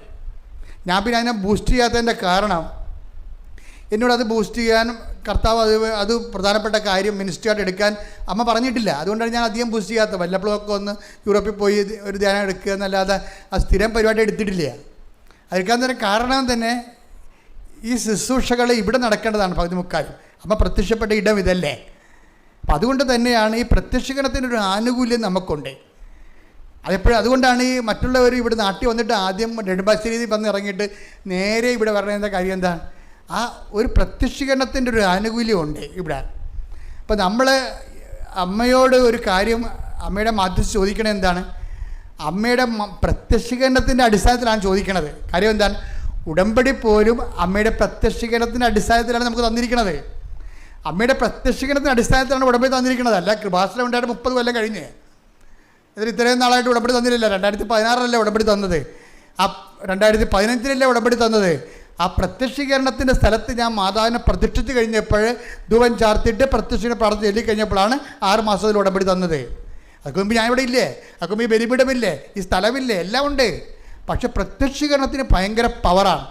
ഞാൻ പിന്നെ അതിനെ ബൂസ്റ്റ് ചെയ്യാത്തതിൻ്റെ കാരണം എന്നോടത് ബൂസ്റ്റ് ചെയ്യാൻ കർത്താവ് അത് പ്രധാനപ്പെട്ട കാര്യം മിനിസ്ട്രിയായിട്ട് എടുക്കാൻ അമ്മ പറഞ്ഞിട്ടില്ല. അതുകൊണ്ടാണ് ഞാൻ അധികം ബൂസ്റ്റ് ചെയ്യാത്തത്. വല്ലപ്പോഴൊക്കെ ഒന്ന് യൂറോപ്പിൽ പോയി ഒരു ധ്യാനം എടുക്കുക എന്നല്ലാതെ ആ സ്ഥിരം പരിപാടി എടുത്തിട്ടില്ല. അതെടുക്കാൻ തന്നെ കാരണം തന്നെ ഈ ശുശ്രൂഷകൾ ഇവിടെ നടക്കേണ്ടതാണ് പകുതി മുക്കാലും. അമ്മ പ്രത്യക്ഷപ്പെട്ട ഇടം ഇതല്ലേ. അപ്പം അതുകൊണ്ട് തന്നെയാണ് ഈ പ്രത്യക്ഷീകരണത്തിനൊരു ആനുകൂല്യം നമുക്കുണ്ട്. അതുകൊണ്ടാണ് ഈ മറ്റുള്ളവർ ഇവിടെ നാട്ടിൽ വന്നിട്ട് ആദ്യം നെടുമ്പാശ്ശേരി വന്ന് ഇറങ്ങിയിട്ട് നേരെ ഇവിടെ വരണമെന്ന കാര്യം എന്താണ്? ആ ഒരു പ്രത്യക്ഷീകരണത്തിൻ്റെ ഒരു ആനുകൂല്യമുണ്ട് ഇവിടെ. അപ്പോൾ നമ്മൾ അമ്മയോട് ഒരു കാര്യം അമ്മയുടെ മാധ്യസ്ഥ ചോദിക്കണത് എന്താണ്? അമ്മയുടെ പ്രത്യക്ഷീകരണത്തിൻ്റെ അടിസ്ഥാനത്തിലാണ് ചോദിക്കണത്. കാര്യം എന്താണ്? ഉടമ്പടി പോലും അമ്മയുടെ പ്രത്യക്ഷീകരണത്തിൻ്റെ അടിസ്ഥാനത്തിലാണ് നമുക്ക് തന്നിരിക്കുന്നത്. അമ്മയുടെ പ്രത്യക്ഷീകരണത്തിൻ്റെ അടിസ്ഥാനത്തിലാണ് ഉടമ്പടി തന്നിരിക്കുന്നത്. അല്ല കൃപാസനം ഉണ്ടായിട്ട് 30 കൊല്ലം കഴിഞ്ഞ് ഇതിൽ ഇത്രയും നാളായിട്ട് ഉടമ്പടി തന്നില്ല. 2016 ഉടമ്പടി തന്നത്. ആ 2015 ഉടമ്പടി തന്നത്. ആ പ്രത്യക്ഷീകരണത്തിൻ്റെ സ്ഥലത്ത് ഞാൻ മാതാവിനെ പ്രതിഷ്ഠിച്ച് കഴിഞ്ഞപ്പോൾ ധൂപം ചാർത്തിയിട്ട് പ്രത്യക്ഷീകരണ പ്രാർത്ഥന ചൊല്ലിക്കഴിഞ്ഞപ്പോഴാണ് 6 മാസത്തിൽ ഉടമ്പടി തന്നത്. അതൊക്കെ മുമ്പ് ഞാൻ ഇവിടെ ഇല്ലേ, അതൊക്കെ മുമ്പ് ഈ ബലിപീഠമില്ലേ, ഈ സ്ഥലമില്ലേ, എല്ലാം ഉണ്ട്. പക്ഷെ പ്രത്യക്ഷീകരണത്തിന് ഭയങ്കര പവറാണ്.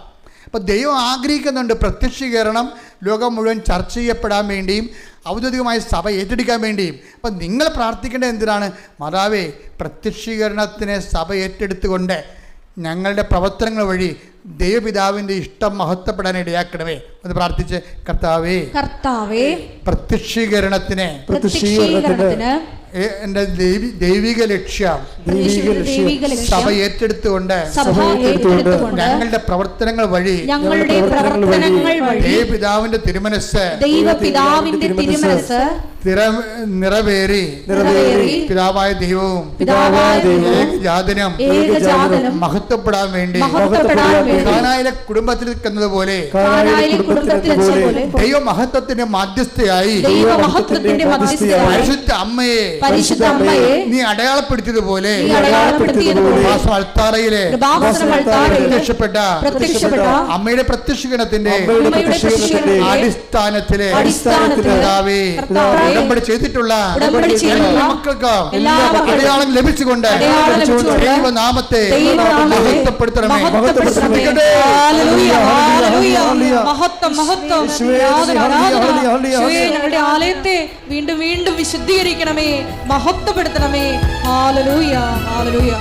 അപ്പോൾ ദൈവം ആഗ്രഹിക്കുന്നുണ്ട് പ്രത്യക്ഷീകരണം ലോകം മുഴുവൻ ചർച്ച ചെയ്യപ്പെടാൻ വേണ്ടിയും ഔദ്യോഗികമായി സഭ ഏറ്റെടുക്കാൻ വേണ്ടിയും. അപ്പം നിങ്ങൾ പ്രാർത്ഥിക്കേണ്ടത് എന്തിനാണ്? മാതാവേ, പ്രത്യക്ഷീകരണത്തിനെ സഭ ഏറ്റെടുത്തുകൊണ്ട് ഞങ്ങളുടെ പ്രവർത്തനങ്ങൾ വഴി ദൈവപിതാവിൻ്റെ ഇഷ്ടം മഹത്വപ്പെടാൻ ഇടയാക്കണമേ എന്ന് പ്രാർത്ഥിച്ച് കർത്താവേ പ്രത്യക്ഷീകരണത്തിന് എൻ്റെ ദൈവിക ലക്ഷ്യം സഭ ഏറ്റെടുത്തുകൊണ്ട് ഞങ്ങളുടെ പ്രവർത്തനങ്ങൾ വഴി ദൈവപിതാവിന്റെ തിരുമനസ് നിറവേറി പിതാവായ ദൈവവും ഏകജാതനും മഹത്വപ്പെടാൻ വേണ്ടി കാനായിലെ കുടുംബത്തിൽ നിൽക്കുന്നതുപോലെ ദൈവമഹത്വത്തിന്റെ മധ്യസ്ഥയായി പരിശുദ്ധ അമ്മയെ നീ അടയാളപ്പെടുത്തിയതുപോലെ അൾത്താറയിലെ പ്രത്യക്ഷപ്പെട്ട അമ്മയുടെ പ്രത്യക്ഷീകരണത്തിന്റെ അടിസ്ഥാനത്തിലെ ഉടമ്പടി ചെയ്തിട്ടുള്ള എല്ലാ മക്കൾക്കും അടയാളം ലഭിച്ചുകൊണ്ട് ദൈവനാമത്തെ മഹത്വപ്പെടുത്തണമേ. ഞങ്ങളുടെ ആലയത്തെ വീണ്ടും വീണ്ടും വിശുദ്ധീകരിക്കണമേ, മഹത്വപ്പെടുത്തണമേ. Hallelujah, hallelujah.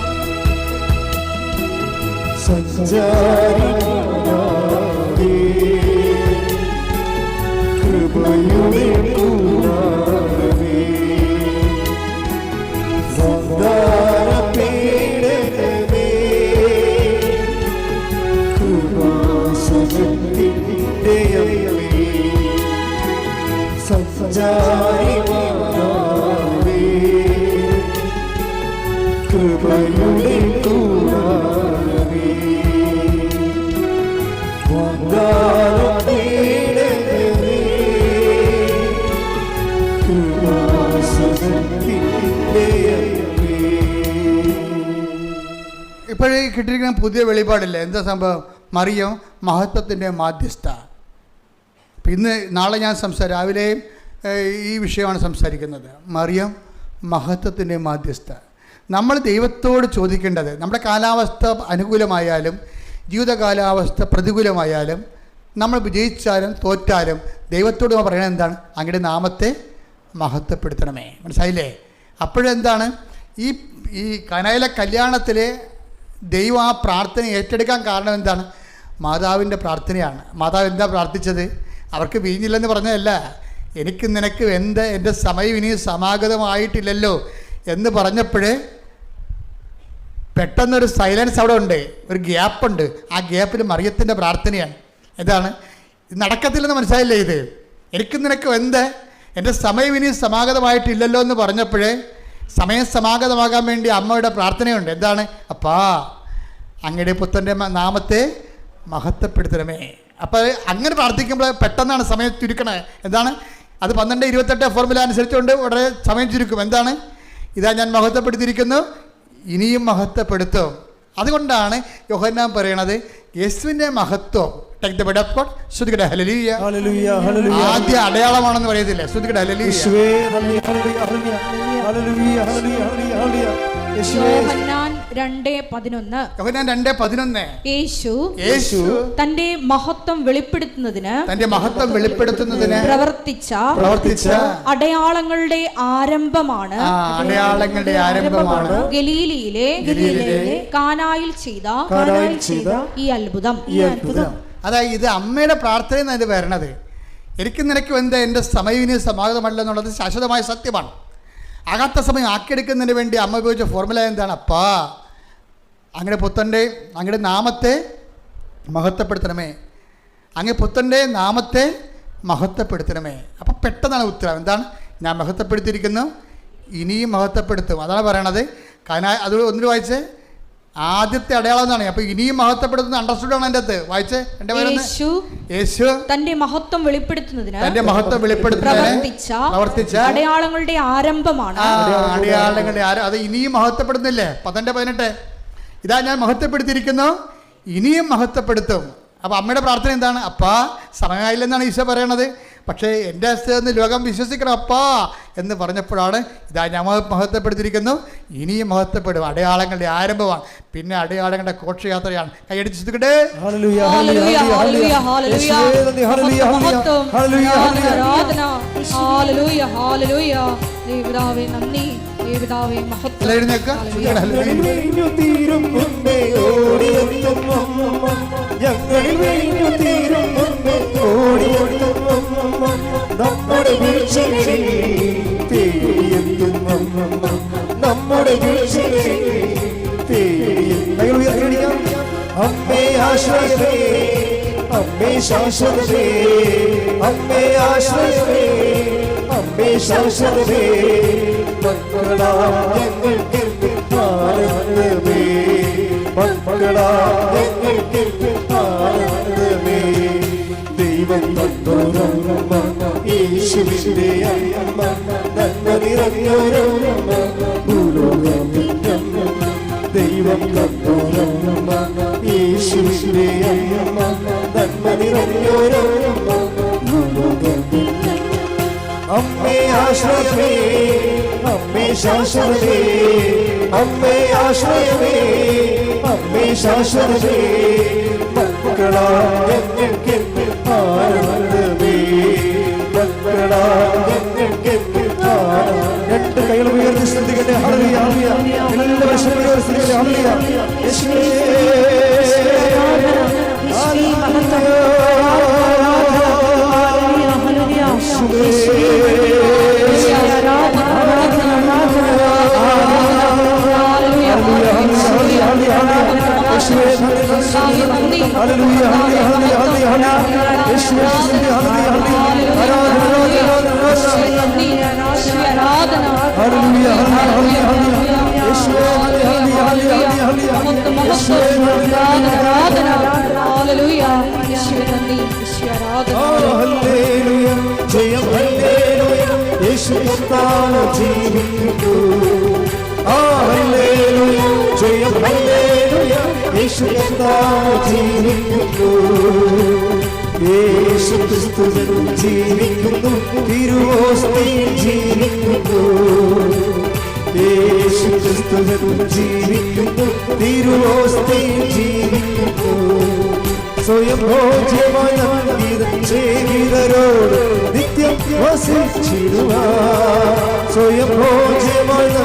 ഇപ്പോഴേ കിട്ടിയിരിക്കുന്ന പുതിയ വെളിപാടില്ല. എന്താ സംഭവം? മറിയം മഹത്വത്തിൻ്റെ മാധ്യസ്ഥ. ഇന്ന് നാളെ ഞാൻ രാവിലെ ഈ വിഷയമാണ് സംസാരിക്കുന്നത്. മറിയം മഹത്വത്തിൻ്റെ മാധ്യസ്ഥ. നമ്മൾ ദൈവത്തോട് ചോദിക്കേണ്ടത്, നമ്മുടെ കാലാവസ്ഥ അനുകൂലമായാലും ജീവിത കാലാവസ്ഥ പ്രതികൂലമായാലും നമ്മൾ വിജയിച്ചാലും തോറ്റാലും ദൈവത്തോട് നമ്മൾ പറയുന്നത് എന്താണ്? അങ്ങയുടെ നാമത്തെ മഹത്വപ്പെടുത്തണമേ. മനസ്സിലായില്ലേ? അപ്പോഴെന്താണ് ഈ കനായിലെ കല്യാണത്തിലെ ദൈവം ആ പ്രാർത്ഥന ഏറ്റെടുക്കാൻ കാരണം എന്താണ്? മാതാവിൻ്റെ പ്രാർത്ഥനയാണ്. മാതാവ് എന്താ പ്രാർത്ഥിച്ചത്? അവർക്ക് വീഞ്ഞില്ലെന്ന് പറഞ്ഞതല്ല, എനിക്ക് നിനക്ക് എൻ്റെ സമയം ഇനി സമാഗതമായിട്ടില്ലല്ലോ എന്ന് പറഞ്ഞപ്പോഴേ പെട്ടെന്നൊരു സൈലൻസ് അവിടെ ഉണ്ട്, ഒരു ഗ്യാപ്പുണ്ട്. ആ ഗ്യാപ്പിൽ മറിയത്തിൻ്റെ പ്രാർത്ഥനയാണ്. എന്താണ്? ഇത് നടക്കത്തില്ലെന്ന് മനസ്സിലായില്ലേ? ഇത് എനിക്ക് നിനക്ക് എൻ്റെ സമയം ഇനി സമാഗതമായിട്ടില്ലല്ലോ എന്ന് പറഞ്ഞപ്പോഴേ സമയം സമാഗതമാകാൻ വേണ്ടി അമ്മയുടെ പ്രാർത്ഥനയുണ്ട്. എന്താണ്? അപ്പാ, അങ്ങയുടെ പുത്രൻ്റെ നാമത്തെ മഹത്വപ്പെടുത്തണമേ. അപ്പോൾ അങ്ങനെ പ്രാർത്ഥിക്കുമ്പോൾ പെട്ടെന്നാണ് സമയം ചുരുക്കണേ. എന്താണ് അത് 12:28 ഫോർമുല അനുസരിച്ചുകൊണ്ട് വളരെ സമയം ചുരുക്കും. എന്താണ്? ഇതാ ഞാൻ മഹത്വപ്പെടുത്തിയിരിക്കുന്നു, ഇനിയും മഹത്വപ്പെടുത്തും. അതുകൊണ്ടാണ് യോഹന്നാൻ പറയണത് യേശുവിൻ്റെ മഹത്വം ആദ്യ അടയാളമാണെന്ന് പറയത്തില്ലേ? ശ്രുതികട യോഹന്നാൻ 2:11 യേശു തന്റെ മഹത്വം വെളിപ്പെടുത്തുന്നതിന് പ്രവർത്തിച്ച അടയാളങ്ങളുടെ ആരംഭമാണ് ഗലീലയിലെ കാനായിൽ ചെയ്ത ഈ അത്ഭുതം. അതായത് ഇത് അമ്മയുടെ പ്രാർത്ഥന ഇത് വരണത്. എനിക്ക് നിനക്ക് എന്താ എൻ്റെ സമയം ഇനി സമാഗതമല്ല എന്നുള്ളത് ശാശ്വതമായ സത്യമാണ്. ആകാത്ത സമയം ആക്കിയെടുക്കുന്നതിന് വേണ്ടി അമ്മ ഉപയോഗിച്ച ഫോർമുല എന്താണ്? അപ്പാ അങ്ങയുടെ നാമത്തെ മഹത്വപ്പെടുത്തണമേ, അങ്ങ് പുത്രൻ്റെ നാമത്തെ മഹത്വപ്പെടുത്തണമേ. അപ്പം പെട്ടെന്നാണ് ഉത്തരം. എന്താണ്? ഞാൻ മഹത്വപ്പെടുത്തിയിരിക്കുന്നു, ഇനിയും മഹത്വപ്പെടുത്തും. അതാണ് പറയണത്. അത് ഒന്നിട്ട് വായിച്ചേ. ആദ്യത്തെ അടയാളം എന്നാണ്. അപ്പൊ ഇനിയും മഹത്വപ്പെടുത്തുന്ന അണ്ടർസ്റ്റുഡ് ആണ് എൻ്റെ അകത്ത്. വായിച്ചേ. യേശു തന്റെ മഹത്വം വെളിപ്പെടുത്തുന്നതിന് പ്രവർത്തിച്ച അടയാളങ്ങളുടെ ആരംഭമാണ്. അടയാളങ്ങളുടെ അത് ഇനിയും മഹത്വപ്പെടുന്നില്ലേ? 18 ഇതാ ഞാൻ മഹത്വപ്പെടുത്തിയിരിക്കുന്നു, ഇനിയും മഹത്വപ്പെടുത്തും. അപ്പൊ അമ്മയുടെ പ്രാർത്ഥന എന്താണ്? അപ്പാ സമയമായില്ലെന്നാണ് ഈശോ പറയണത്. പക്ഷേ എൻ്റെ അസ്ഥിന്ന് ലോകം വിശ്വസിക്കണം അപ്പാ എന്ന് പറഞ്ഞപ്പോഴാണ് ഇതാ ഞാൻ മഹത്വപ്പെടുത്തിയിരിക്കുന്നു, ഇനിയും മഹത്വപ്പെടും. അടയാളങ്ങളുടെ ആരംഭമാണ്. പിന്നെ അടയാളങ്ങളുടെ ഘോഷയാത്രയാണ്. കൈയടിച്ച് ശ്രദ്ധിക്കട്ടെ. നമ്മുടെ അമ്മേ ആശ്രയമേ, അമ്മേ ശാശ്വതമേ, അമ്മേ ആശ്രയമേ, അമ്മേ ശാശ്വതമേ, മക്കളാം ഞങ്ങൾക്ക് ആനന്ദമേ, മക്കളാം ഞങ്ങൾക്ക് ആനന്ദമേ. ദൈവം തന്നോരമ്മ, യേശുവിന്റെ അമ്മ, നന്മ നിറഞ്ഞോരമ്മ, ഭൂലോകമിറ്റമ്മ. ദൈവം തന്നോരമ്മ, യേശുവിന്റെ അമ്മ, നന്മ നിറഞ്ഞോരമ്മ, ഭൂലോകമിറ്റമ്മ. അമ്മേ ആശ്രയമേ, അമ്മേ ശാശ്വതമേ, അമ്മേ ആശ്രയമേ, അമ്മേ ശാശ്വതമേ, മക്കളാം ഞങ്ങൾക്ക് ആനന്ദമേ, മക്കളാം ഞങ്ങൾക്ക് ആനന്ദമേ. രണ്ട് കൈകൾ ഉയർത്തി ശ്രദ്ധിക്കട്ടെ. ഹല്ലേലൂയ, ഹല്ലേലൂയ. എല്ലാവരും ശ്രദ്ധിക്കട്ടെ. ഹല്ലേലൂയ. യേശുവേ ജയം ഹല്ലേലൂയ, യേശു കർത്താവ് ജീവിക്കുന്നു. ഹല്ലേലൂയ, ജയം ഹല്ലേലൂയ, യേശു കർത്താവ് ജീവിക്കുന്നു. യേശു ക്രിസ്തു ജീവിക്കുന്നു, തിരുവോസ്തിയിൽ ജീവിക്കുന്നു. യേശു ക്രിസ്തു ജീവിക്കുന്നു, തിരുവോസ്തിയിൽ ജീവിക്കുന്നു. സ്വയം ഭോജ്യമായ ജീവിതരോട് നിത്യം വസിച്ചിടുക. സ്വയം ഭോജ്യമായ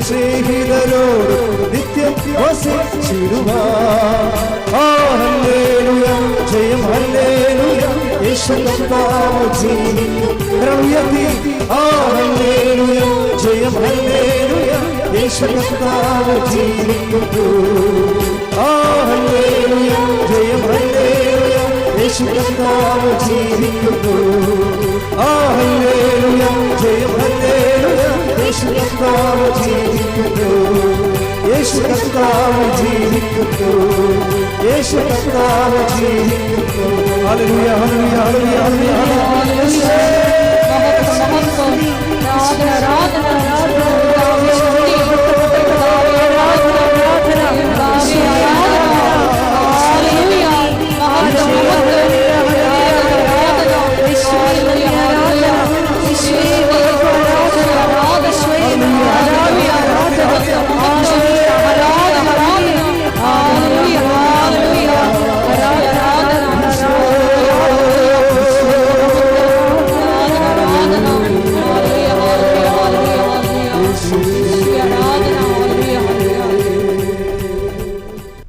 ജീവിതരോട് നിത്യം വസിച്ചിടുക. ഹല്ലേലൂയ, ജയം ഹല്ലേലൂയ, യേശു കർത്താവ് ജീവിക്കുന്നു. ഹല്ലേലൂയ, ജയം ഹല്ലേലൂയ, യേശു കർത്താവ് ജീവിക്കുന്നു. ഹല്ലേലൂയ, ജയം ഹല്ലേലൂയ, യേശു കർത്താവ് ജീവിക്കുന്നു. ഹല്ലേലൂയ, ജയം ഹല്ലേലൂയ, യേശു കർത്താവ് ജീവിക്കുന്നു. യേശു കർത്താവ് ജീവിക്കുന്നു, യേശു കർത്താവ് ജീവിക്കുന്നു. ഹല്ലേലൂയ ഹല്ലേലൂയ ഹല്ലേലൂയ ഹല്ലേലൂയ.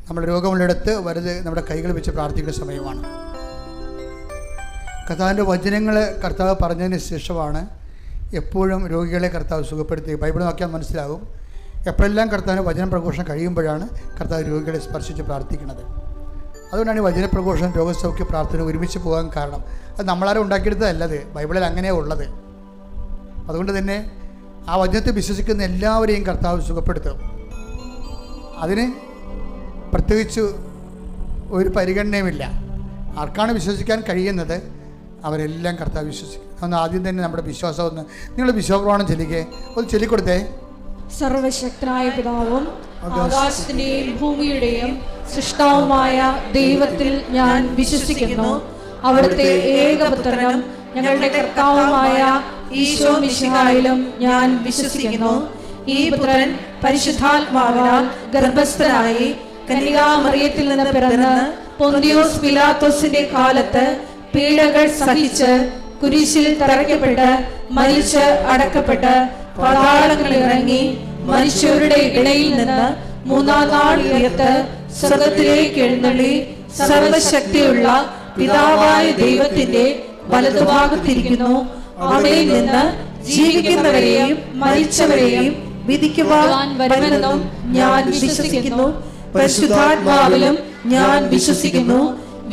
നമ്മുടെ രോഗമുള്ളിടത്ത് വരുത് നമ്മുടെ കൈകൾ വെച്ച് പ്രാർത്ഥിക്കുന്ന സമയമാണ്. കർത്താവിൻ്റെ വചനങ്ങൾ കർത്താവ് പറഞ്ഞതിന് ശേഷമാണ് എപ്പോഴും രോഗികളെ കർത്താവ് സുഖപ്പെടുത്തി. ബൈബിൾ നോക്കിയാൽ മനസ്സിലാകും, എപ്പോഴെല്ലാം കർത്താവിന് വചന പ്രഘോഷണം കഴിയുമ്പോഴാണ് കർത്താവ് രോഗികളെ സ്പർശിച്ച് പ്രാർത്ഥിക്കുന്നത്. അതുകൊണ്ടാണ് ഈ വചന പ്രഘോഷണം രോഗസൗഖ്യ പ്രാർത്ഥന ഒരുമിച്ച് പോകാൻ കാരണം. അത് നമ്മളാരും ഉണ്ടാക്കിയെടുത്തതല്ലത്, ബൈബിളിൽ അങ്ങനെയാണ് ഉള്ളത്. അതുകൊണ്ട് തന്നെ ആ വചനത്തെ വിശ്വസിക്കുന്ന എല്ലാവരെയും കർത്താവ് സുഖപ്പെടുത്തും. അതിന് പ്രത്യേകിച്ച് ഒരു പരിഗണനയുമില്ല. ആർക്കാണ് വിശ്വസിക്കാൻ കഴിയുന്നത് അവരെല്ലാം കർത്താവ് വിശ്വസിക്കും. ഒന്ന് ആദ്യം തന്നെ നമ്മുടെ വിശ്വാസം ഒന്ന് നിങ്ങൾ വിശ്വാസപ്രമാണം ചൊല്ലിക്കേ, ഒന്ന് ചൊല്ലിക്കൊടുത്തേ. സർവശക്തനായ പിതാവും ആകാശത്തിന്റെയും ഭൂമിയുടെയും സൃഷ്ടാവുമായ ദൈവത്തിൽ ഞാൻ വിശ്വസിക്കുന്നു. അവിടുത്തെ ഏകപുത്രനും ഞങ്ങളുടെ കർത്താവുമായ ഈശോ മിശിഹായിലും ഞാൻ വിശ്വസിക്കുന്നു. ഈ പുത്രൻ പരിശുദ്ധാത്മാവിനാൽ ഗർഭസ്ഥനായി കന്യകാമറിയത്തിൽ നിന്ന് പിറന്ന് പൊന്തിയോസ് പിലാത്തോസിന്റെ കാലത്ത് പീഡകൾ സഹിച്ച് കുരിശിൽ തറയ്ക്കപ്പെട്ട് മരിച്ച് അടക്കപ്പെട്ട് പാതാളങ്ങളിൽ ഇറങ്ങി മനുഷ്യരുടെ ഇടയിൽ നിന്ന് മൂന്നാം നാൾ ഉയർത്ത് സ്വർഗ്ഗത്തിലേക്ക് എഴുന്നള്ളി സർവശക്തിയുള്ള പിതാവായ ദൈവത്തിന്റെ വലതുഭാഗത്തിരിക്കുന്നു. അവിടെ നിന്ന് ജീവിക്കുന്നവരെയും മരിച്ചവരെയും വിധിക്കുവാൻ വരുമെന്നും ഞാൻ വിശ്വസിക്കുന്നു. പരിശുദ്ധാത്മാവിലും ഞാൻ വിശ്വസിക്കുന്നു.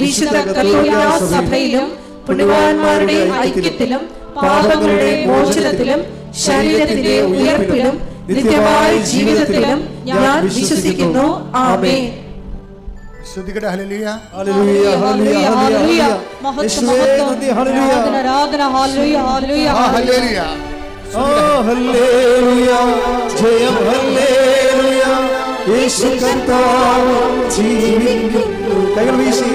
വിശുദ്ധ കത്തോലിക്കാ സഭയിലും പുണ്യവാന്മാരുടെ ഐക്യത്തിലും പാപങ്ങളുടെ മോചനത്തിലും ശരീരത്തിന്റെ ഉയർപ്പിലും നിത്യമായ ജീവിതത്തിലും ഞാൻ വിശ്വസിക്കുന്നു. ആമേൻ. ശ്രദ്ധിക്കട്ടെ. ഹല്ലേലൂയ ഹല്ലേലൂയ ഹല്ലേലൂയ ഹല്ലേലൂയ. യേശുവേ നന്ദി. ഹല്ലേലൂയ ആരാധന. ഹല്ലേലൂയ ഹല്ലേലൂയ ഹല്ലേലൂയ. ഹല്ലേലൂയ. ജയം ഹല്ലേലൂയ. യേശു കർത്താവ് ജീവിക്കുന്നു. കൈകൾ വീശി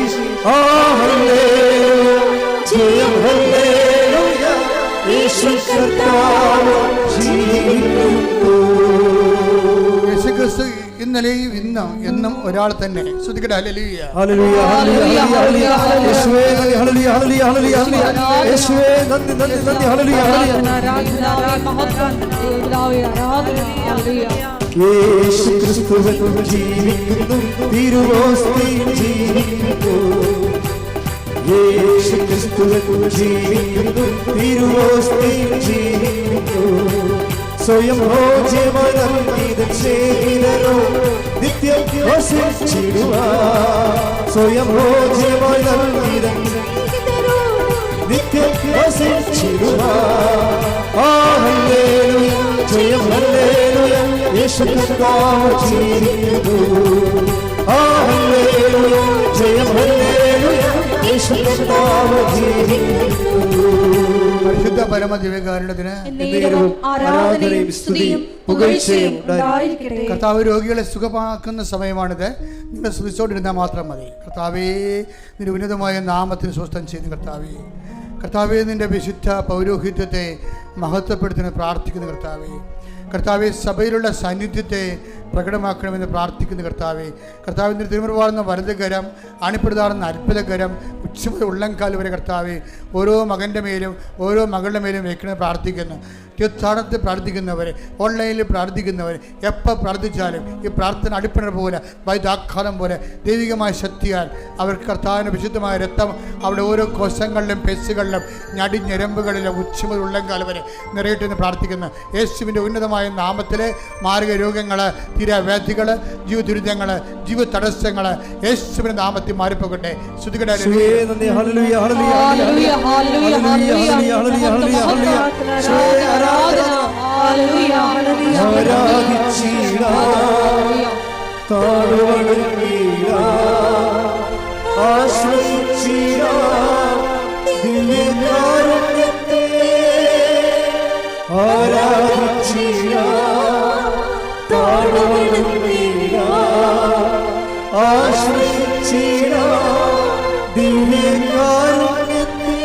ഹല്ലേലൂയ. ജയം ഹല്ലേലൂയ. യേശു കർത്താവ് ജീവിക്കുന്നു. യേശുക്രിസ്തു ഇന്നലെയും ഇന്നും എന്നും ഒരാൾ തന്നെ. ശ്രദ്ധിക്കട്ടെ. ഹല്ലേലൂയ ഹല്ലേലൂയ ഹല്ലേലൂയ ഹല്ലേലൂയ. യേശുവേ നന്ദി. ഹല്ലേലൂയ ഹല്ലേലൂയ ഹല്ലേലൂയ ഹല്ലേലൂയ. യേശുവേ നന്ദി നന്ദി നന്ദി. ഹല്ലേലൂയ ഹല്ലേലൂയ. യേശു ക്രിസ്തുവിൽ ജീവിക്കുന്നു. തിരുവോസ്തിയിൽ ജീവിക്കുന്നു. യേശു ക്രിസ്തുവിൽ ജീവിക്കുന്നു. തിരുവോസ്തിയിൽ ജീവിക്കുന്നു. സ്വയം ഭോജ്യമായി നൽകിയത് ചെയ്തരോ നിത്യം വസിച്ചിടുവാൻ. സ്വയം ഭോജ്യമായി നൽകിയത് നിത്യം വസിച്ചിടുവാൻ. ഹല്ലേലൂയ. ജയം ഹല്ലേലൂയ. യേശു കർത്താവ് ജീവിക്കുന്നു. ഹല്ലേലൂയ. ജയം ഹല്ലേലൂയ. യേശു കർത്താവ് ജീവിക്കുന്നു. പരിശുദ്ധ പരമ ദിവ്യകാരുണ്യത്തിന് ആരാധനയും സ്തുതിയും പുകഴ്ചയും ഉണ്ടായിരിക്കട്ടെ. കർത്താവ് രോഗികളെ സുഖമാക്കുന്ന സമയമാണിത്. നിങ്ങൾ സ്തുതിച്ചോണ്ടിരുന്നാൽ മാത്രം മതി. കർത്താവേ, നിന്റെ ഉന്നതമായ നാമത്തിന് സ്വസ്ഥം ചെയ്യുന്നു. കർത്താവേ, കർത്താവേ, നിന്റെ വിശുദ്ധ പൗരോഹിത്യത്തെ മഹത്വപ്പെടുത്തുന്ന പ്രാർത്ഥിക്കുന്നു. കർത്താവേ, കർത്താവെ, സഭയിലുള്ള സാന്നിധ്യത്തെ പ്രകടമാക്കണമെന്ന് പ്രാർത്ഥിക്കുന്നു. കർത്താവെ, കർത്താവിൻ്റെ തിരുമുറവാർന്ന വലതുകരം, അണിപ്പെടുതാറുന്ന അത്ഭുതകരം, ഉച്ചമുതൽ ഉള്ളംകാൽ വരെ കർത്താവെ ഓരോ മകൻ്റെ മേലും ഓരോ മകളുടെ മേലും വയ്ക്കണമെന്ന് പ്രാർത്ഥിക്കുന്നു. തീർത്ഥാടനത്തിൽ പ്രാർത്ഥിക്കുന്നവർ, ഓൺലൈനിൽ പ്രാർത്ഥിക്കുന്നവർ, എപ്പോൾ പ്രാർത്ഥിച്ചാലും ഈ പ്രാർത്ഥന അടിപ്പിണർ പോലെ വൈദ്യാഘാതം പോലെ ദൈവികമായ ശക്തിയാൽ അവർക്ക് കർത്താവിൻ്റെ വിശുദ്ധമായ രക്തം അവിടെ ഓരോ കോശങ്ങളിലും പെസുകളിലും ഞരമ്പുകളിലും ഉച്ചമുതൽ ഉള്ളംകാൽ വരെ നിറയട്ടെന്ന് പ്രാർത്ഥിക്കുന്നു. യേശുവിൻ്റെ ഉന്നതമായ നാമത്തിൽ മാരക രോഗങ്ങൾ, തീരാവ്യാധികൾ, ജീവദുരിതങ്ങൾ, ജീവ തടസ്സങ്ങൾ യേശുവിൻ്റെ നാമത്തിൽ മാറിപ്പോകട്ടെ. ശ്രുതികട ആരാധിച്ചിടാം. താഴ്വണങ്ങിടാം, ആശ്രയിച്ചിടാം ദിവ്യകാരുണ്യത്തെ, ആരാധിച്ചിടാം, താഴ്വണങ്ങിടാം, ആശ്രയിച്ചിടാം ദിവ്യകാരുണ്യത്തെ.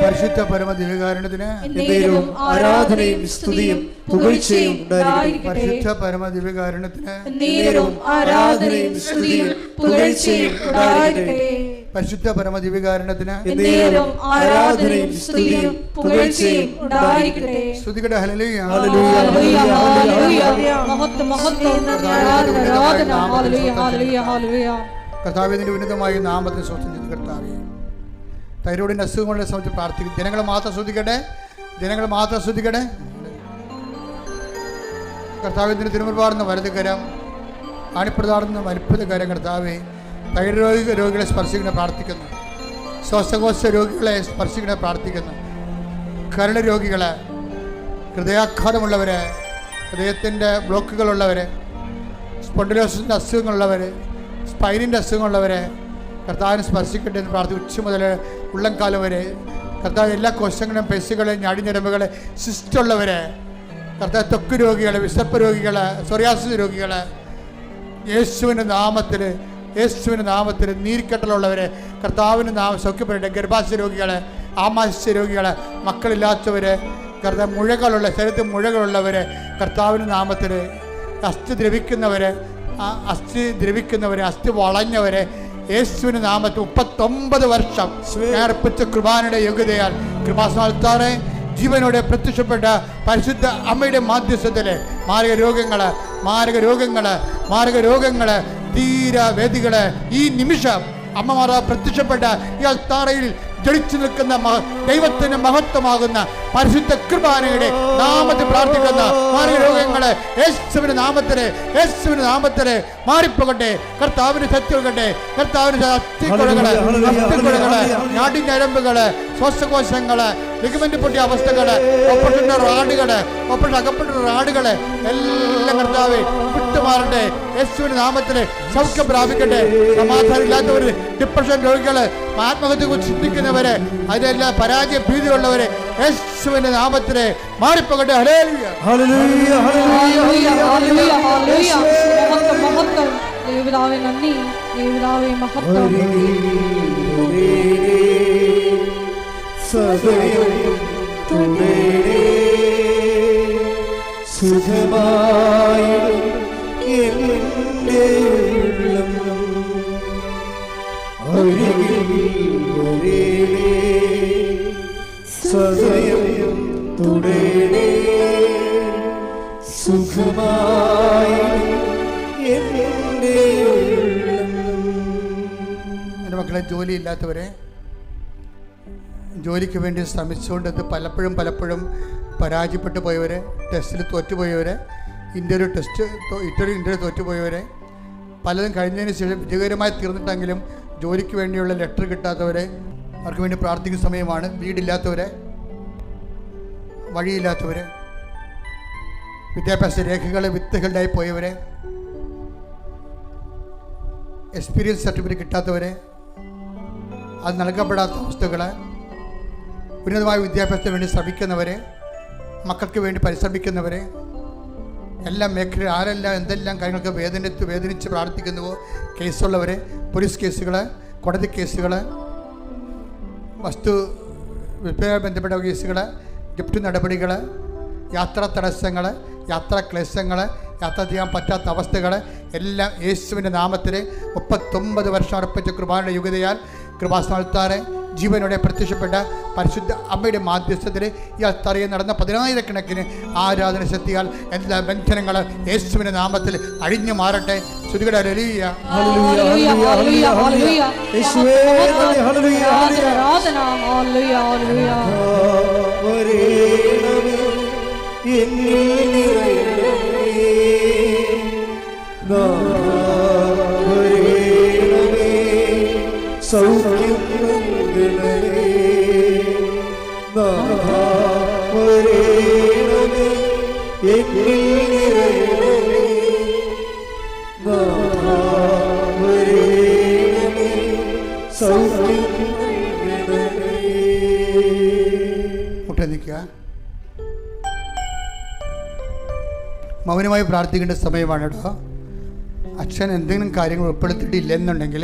പരിശുദ്ധ പരമ ദിവ്യകാരുണ്യത്തിന് എന്നേരവും ആരാധനയും സ്തുതിയും പുകഴ്ചയും ഉണ്ടായിരിക്കട്ടെ. പരിശുദ്ധ പരമ ദിവ്യകാരുണ്യത്തിന് എന്നേരവും ആരാധനയും സ്തുതിയും പുകഴ്ചയും ഉണ്ടായിരിക്കട്ടെ. പരിശുദ്ധ പരമ ദിവ്യകാരുണ്യത്തിന് എന്നേരവും ആരാധനയും സ്തുതിയും പുകഴ്ചയും ഉണ്ടായിരിക്കട്ടെ. സ്തുതികട ഹല്ലേലൂയ. ഹല്ലേലൂയ, ഹല്ലേലൂയ. മഹത്വം, മഹത്വം, ആരാധന, ആരാധന. ഹല്ലേലൂയ, ഹല്ലേലൂയ, ഹല്ലേലൂയ. കർത്താവിന്റെ ഉന്നതമായ നാമത്തെ സ്വസ്ഥം ചെയ്ത് കർത്താവേ, തൈറോയിഡിന്റെ അസുഖങ്ങളുടെ സംബന്ധിച്ച് പ്രാർത്ഥിക്കും. ജനങ്ങൾ മാത്രം ശ്രദ്ധിക്കട്ടെ, ജനങ്ങൾ മാത്രം ശ്രദ്ധിക്കട്ടെ. കർത്താവിന്റെ തിരുമുൻപാടുന്ന വലതുകരം, ആണിപ്രതാടുന്ന അത്ഭുതകരം കർത്താവേ, തൈറോയിഡ് രോഗികളെ സ്പർശിക്കുന്ന പ്രാർത്ഥിക്കുന്നു. ശ്വാസകോശ രോഗികളെ സ്പർശിക്കുന്ന പ്രാർത്ഥിക്കുന്നു. കരൾ രോഗികളെ, ഹൃദയാഘാതമുള്ളവർ, ഹൃദയത്തിൻ്റെ ബ്ലോക്കുകളുള്ളവർ, സ്പോണ്ടിലോസിൻ്റെ അസുഖങ്ങളുള്ളവർ, സ്പൈനിൻ്റെ അസുഖമുള്ളവർ കർത്താവിനെ സ്പർശിക്കട്ടെ എന്ന് പ്രാർത്ഥിക്കും. ഉച്ച മുതൽ ഉള്ളംകാലം വരെ കർത്താവ് എല്ലാ കോശങ്ങളും, പെശുകളെ, ഞാടിഞ്ഞരമ്പുകളെ, സിസ്റ്റുള്ളവരെ കർത്താവ്, ത്വക്ക് രോഗികളെ, വിശപ്പ് രോഗികളെ, സോറിയാസിസ് രോഗികളെ, യേശുവിൻ്റെ നാമത്തിൽ, യേശുവിൻ്റെ നാമത്തിൽ നീർക്കെട്ടലുള്ളവരെ കർത്താവിൻ്റെ നാമം സൗഖ്യപ്പെടട്ടെ. ഗർഭാശയ രോഗികളെ, ആമാശയ രോഗികളെ, മക്കളില്ലാത്തവരെ കർത്താവ്, മുഴകളുള്ള ശരീരത്തിൽ മുഴകളുള്ളവരെ കർത്താവിൻ്റെ നാമത്തിൽ, അസ്ഥി ദ്രവിക്കുന്നവരെ, അസ്ഥി വളഞ്ഞവരെ യേശുവിൻ്റെ നാമത്തിൽ 39 വർഷം ഞാൻ അർപ്പിച്ച കൃപാനയുടെ യോഗ്യതയാൽ കൃപാസ്ഥാനത്താറെ ജീവനോടെ പ്രത്യക്ഷപ്പെട്ട പരിശുദ്ധ അമ്മയുടെ മാധ്യസ്ഥത്തിലെ മാരക രോഗങ്ങള് ധീരവേദികള് ഈ നിമിഷം അമ്മമാർ പ്രത്യക്ഷപ്പെട്ട ഈ അൾത്താറയിൽ ജ്വലിച്ചു നിൽക്കുന്ന ദൈവത്തിന് മഹത്വമാകുന്ന പരിശുദ്ധ കൃപാനയുടെ നാമത്തിൽ പ്രാർത്ഥിക്കുന്ന മാർഗരോഗങ്ങളെ യേശുവിന്റെ നാമത്തില് മാറിപ്പോകട്ടെ. കർത്താവിന് ശക്തികളെ, കർത്താവിന് അസ്ഥിക്കുഴകള്, നാടിഞ്ഞരമ്പുകള്, ശ്വാസകോശങ്ങള്, ലിഗമെന്റ് പൊട്ടിയ അവസ്ഥകള്, ഒപ്പപ്പെട്ട അകപ്പെട്ട റാഡുകള് എല്ലാം കർത്താവെ വിട്ടുമാറട്ടെ. യേശുവിന്റെ നാമത്തില് സൗഖ്യം പ്രാപിക്കട്ടെ. സമാധാനം ഇല്ലാത്തവര്, ഡിപ്രഷൻ രോഗികള്, ആത്മഹത്യയെ കുറിച്ച് ചിന്തിക്കുന്നവര്, അതിലെല്ലാം പരാജയ ഭീതിയുള്ളവര് യേശുവിന്റെ നാമത്തില് മാറിപ്പോകട്ടെ. ഹല്ലേലൂയ, ഹല്ലേലൂയ, ഹല്ലേലൂയ, ഹല്ലേലൂയ, ഹല്ലേലൂയ. മഹത്വം, മഹത്വം. ദേവപിതാവേ നന്ദി, ദേവപിതാവേ മഹത്വം. സദയം തുടരേ സുഖമായി എൻ്റെ ഉള്ളം, അരികിൽ വരേണേ സദയം തുടരേ സുഖമായി എൻ്റെ ഉള്ളം. എൻ്റെ മക്കളെ, ജോലിയില്ലാത്തവരെ, ജോലിക്ക് വേണ്ടി ശ്രമിച്ചുകൊണ്ട് പലപ്പോഴും പരാജയപ്പെട്ടു പോയവരെ, ടെസ്റ്റിൽ തോറ്റുപോയവരെ, ഇൻ്റർവ്യൂ തോറ്റുപോയവരെ, പലതും കഴിഞ്ഞതിന് ശേഷം വിജയകരമായി തീർന്നിട്ടെങ്കിലും ജോലിക്ക് വേണ്ടിയുള്ള ലെറ്റർ കിട്ടാത്തവരെ, അവർക്ക് വേണ്ടി പ്രാർത്ഥിക്കുന്ന സമയമാണ്. വീടില്ലാത്തവരെ, വഴിയില്ലാത്തവരെ, വിദ്യാഭ്യാസ രേഖകൾ വിത്തുകളുടെ പോയവരെ, എക്സ്പീരിയൻസ് സർട്ടിഫിക്കറ്റ് കിട്ടാത്തവരെ, അത് നൽകപ്പെടാത്ത അവസ്ഥകൾ, ഉന്നതമായ വിദ്യാഭ്യാസത്തിന് വേണ്ടി ശ്രമിക്കുന്നവരെ, മക്കൾക്ക് വേണ്ടി പരിശ്രമിക്കുന്നവരെ, എല്ലാ മേഖല ആരെല്ലാം എന്തെല്ലാം കാര്യങ്ങൾക്ക് വേദനിച്ച് പ്രാർത്ഥിക്കുന്നുവോ, കേസുള്ളവരെ, പോലീസ് കേസുകൾ, കോടതി കേസുകൾ, വസ്തു വിൽപ്പനയുമായി ബന്ധപ്പെട്ട കേസുകൾ, ജപ്തി നടപടികൾ, യാത്രാ തടസ്സങ്ങൾ, യാത്രാ ക്ലേശങ്ങൾ, യാത്ര ചെയ്യാൻ പറ്റാത്ത അവസ്ഥകൾ എല്ലാം യേശുവിൻ്റെ നാമത്തിൽ 39 വർഷം അർപ്പിച്ച കൃപാനയുടെ യോഗ്യതയാൽ കൃപാസ്ഥാനത്താറെ ജീവനോടെ പ്രത്യക്ഷപ്പെട്ട പരിശുദ്ധ അമ്മയുടെ മാധ്യസ്ഥത്തിൽ ഈ അൾത്താരയിൽ നടന്ന 10,000 ആരാധന ശക്തിയാൽ എല്ലാ ബന്ധനങ്ങളും യേശുവിൻ്റെ നാമത്തിൽ അഴിഞ്ഞു മാറട്ടെ. ശ്രുതികട ഹല്ലേലൂയ, ഹല്ലേലൂയ, ഹല്ലേലൂയ, ഹല്ലേലൂയ. യേശുവേ നന്ദി, ഹല്ലേലൂയ, ആരാധന, ഹല്ലേലൂയ, ഹല്ലേലൂയ. വരേണമേ എന്നിൽ നിറയണമേ, വരേണമേ സൗഖ്യം നൽകണമേ, വരേണമേ എന്നിൽ നിറയണമേ, നിൽക്കുക. മൗനമായി പ്രാർത്ഥിക്കേണ്ട സമയമാണ് കേട്ടോ. അച്ഛൻ എന്തെങ്കിലും കാര്യങ്ങൾ ഉൾപ്പെടുത്തിയിട്ടില്ലെന്നുണ്ടെങ്കിൽ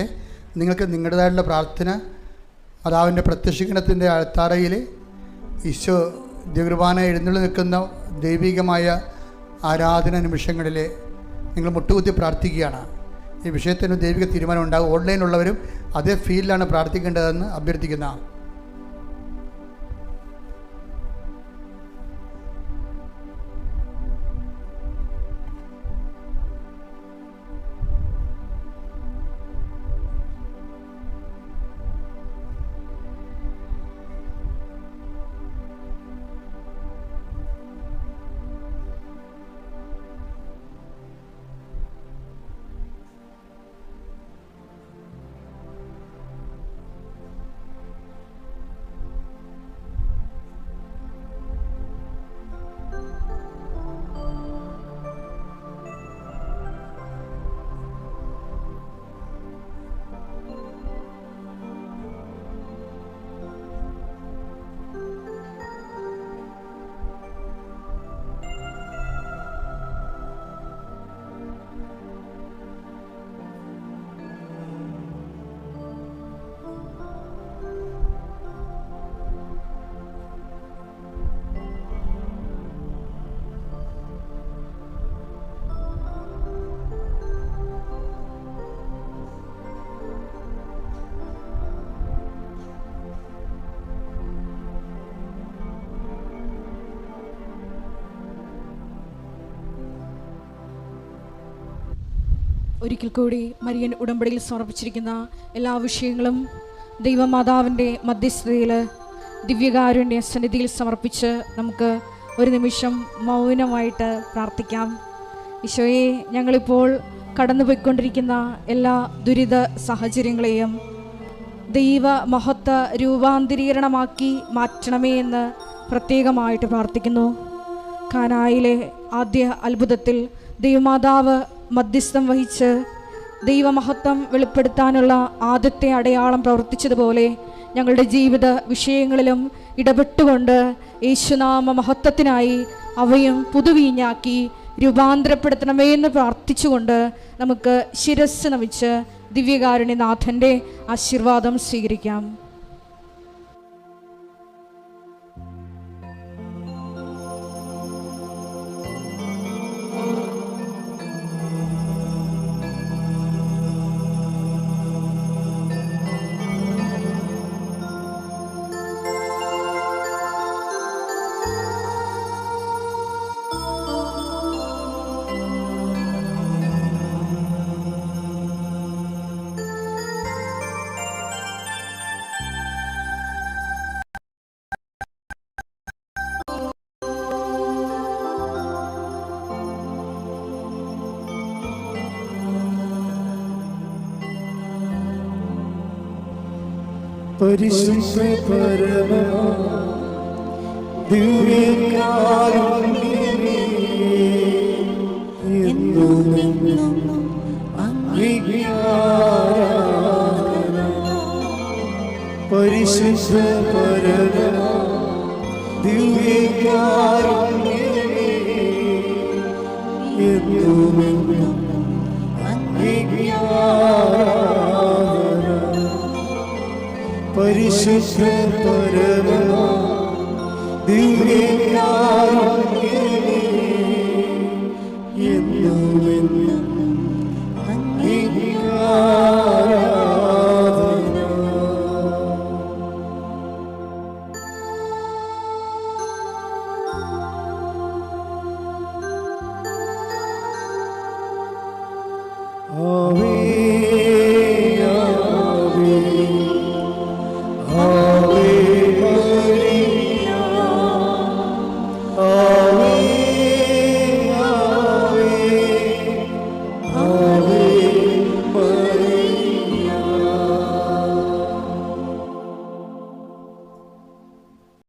നിങ്ങൾക്ക് നിങ്ങളുടേതായിട്ടുള്ള പ്രാർത്ഥന മാതാവിൻ്റെ പ്രത്യക്ഷീകരണത്തിൻ്റെ അൾത്താരയിൽ ഈശോ ദിവ്യകുർബാന എഴുന്നള്ളി നിൽക്കുന്ന ദൈവികമായ ആരാധന നിമിഷങ്ങളിൽ നിങ്ങൾ മുട്ടുകുത്തി പ്രാർത്ഥിക്കുകയാണ്. ഈ വിഷയത്തിന് ദൈവിക തീരുമാനം ഉണ്ടാകും. ഓൺലൈനിലുള്ളവരും അതേ ഫീൽഡിലാണ് പ്രാർത്ഥിക്കേണ്ടതെന്ന് അഭ്യർത്ഥിക്കുന്ന. ഒരിക്കൽ കൂടി മരിയൻ ഉടമ്പടിയിൽ സമർപ്പിച്ചിരിക്കുന്ന എല്ലാ വിഷയങ്ങളും ദൈവമാതാവിൻ്റെ മധ്യസ്ഥതയിൽ ദിവ്യകാരുണ്യ സന്നിധിയിൽ സമർപ്പിച്ച് നമുക്ക് ഒരു നിമിഷം മൗനമായിട്ട് പ്രാർത്ഥിക്കാം. ഈശോയെ, ഞങ്ങളിപ്പോൾ കടന്നുപോയിക്കൊണ്ടിരിക്കുന്ന എല്ലാ ദുരിത സാഹചര്യങ്ങളെയും ദൈവ മഹത്വ രൂപാന്തരീകരണമാക്കി മാറ്റണമേ എന്ന് പ്രത്യേകമായിട്ട് പ്രാർത്ഥിക്കുന്നു. കാനായിലെ ആദ്യ അത്ഭുതത്തിൽ ദൈവമാതാവ് മധ്യസ്ഥം വഹിച്ച് ദൈവമഹത്വം വെളിപ്പെടുത്താനുള്ള ആദ്യത്തെ അടയാളം പ്രവർത്തിച്ചതുപോലെ ഞങ്ങളുടെ ജീവിത വിഷയങ്ങളിലും ഇടപെട്ടുകൊണ്ട് യേശുനാമ മഹത്വത്തിനായി അവയും പുതുവീഞ്ഞാക്കി രൂപാന്തരപ്പെടുത്തണമേ എന്ന് പ്രാർത്ഥിച്ചുകൊണ്ട് നമുക്ക് ശിരസ് നമിച്ച് ദിവ്യകാരുണ്യനാഥൻ്റെ ആശീർവാദം സ്വീകരിക്കാം. പരിശുദ്ധ പരമ ദിവ്യകാരുണ്യമേ, എന്നും അങ്ങേക്ക് ആരാധന. പരിശുദ്ധ പരമ ദിവ്യകാരുണ്യമേ, എന്നും അങ്ങേക്ക് ആരാധന. പരിശുദ്ധ പരമ ദിവ്യകാരുണ്യമേ, എന്നും അങ്ങേക്ക് ആരാധന. ആവേ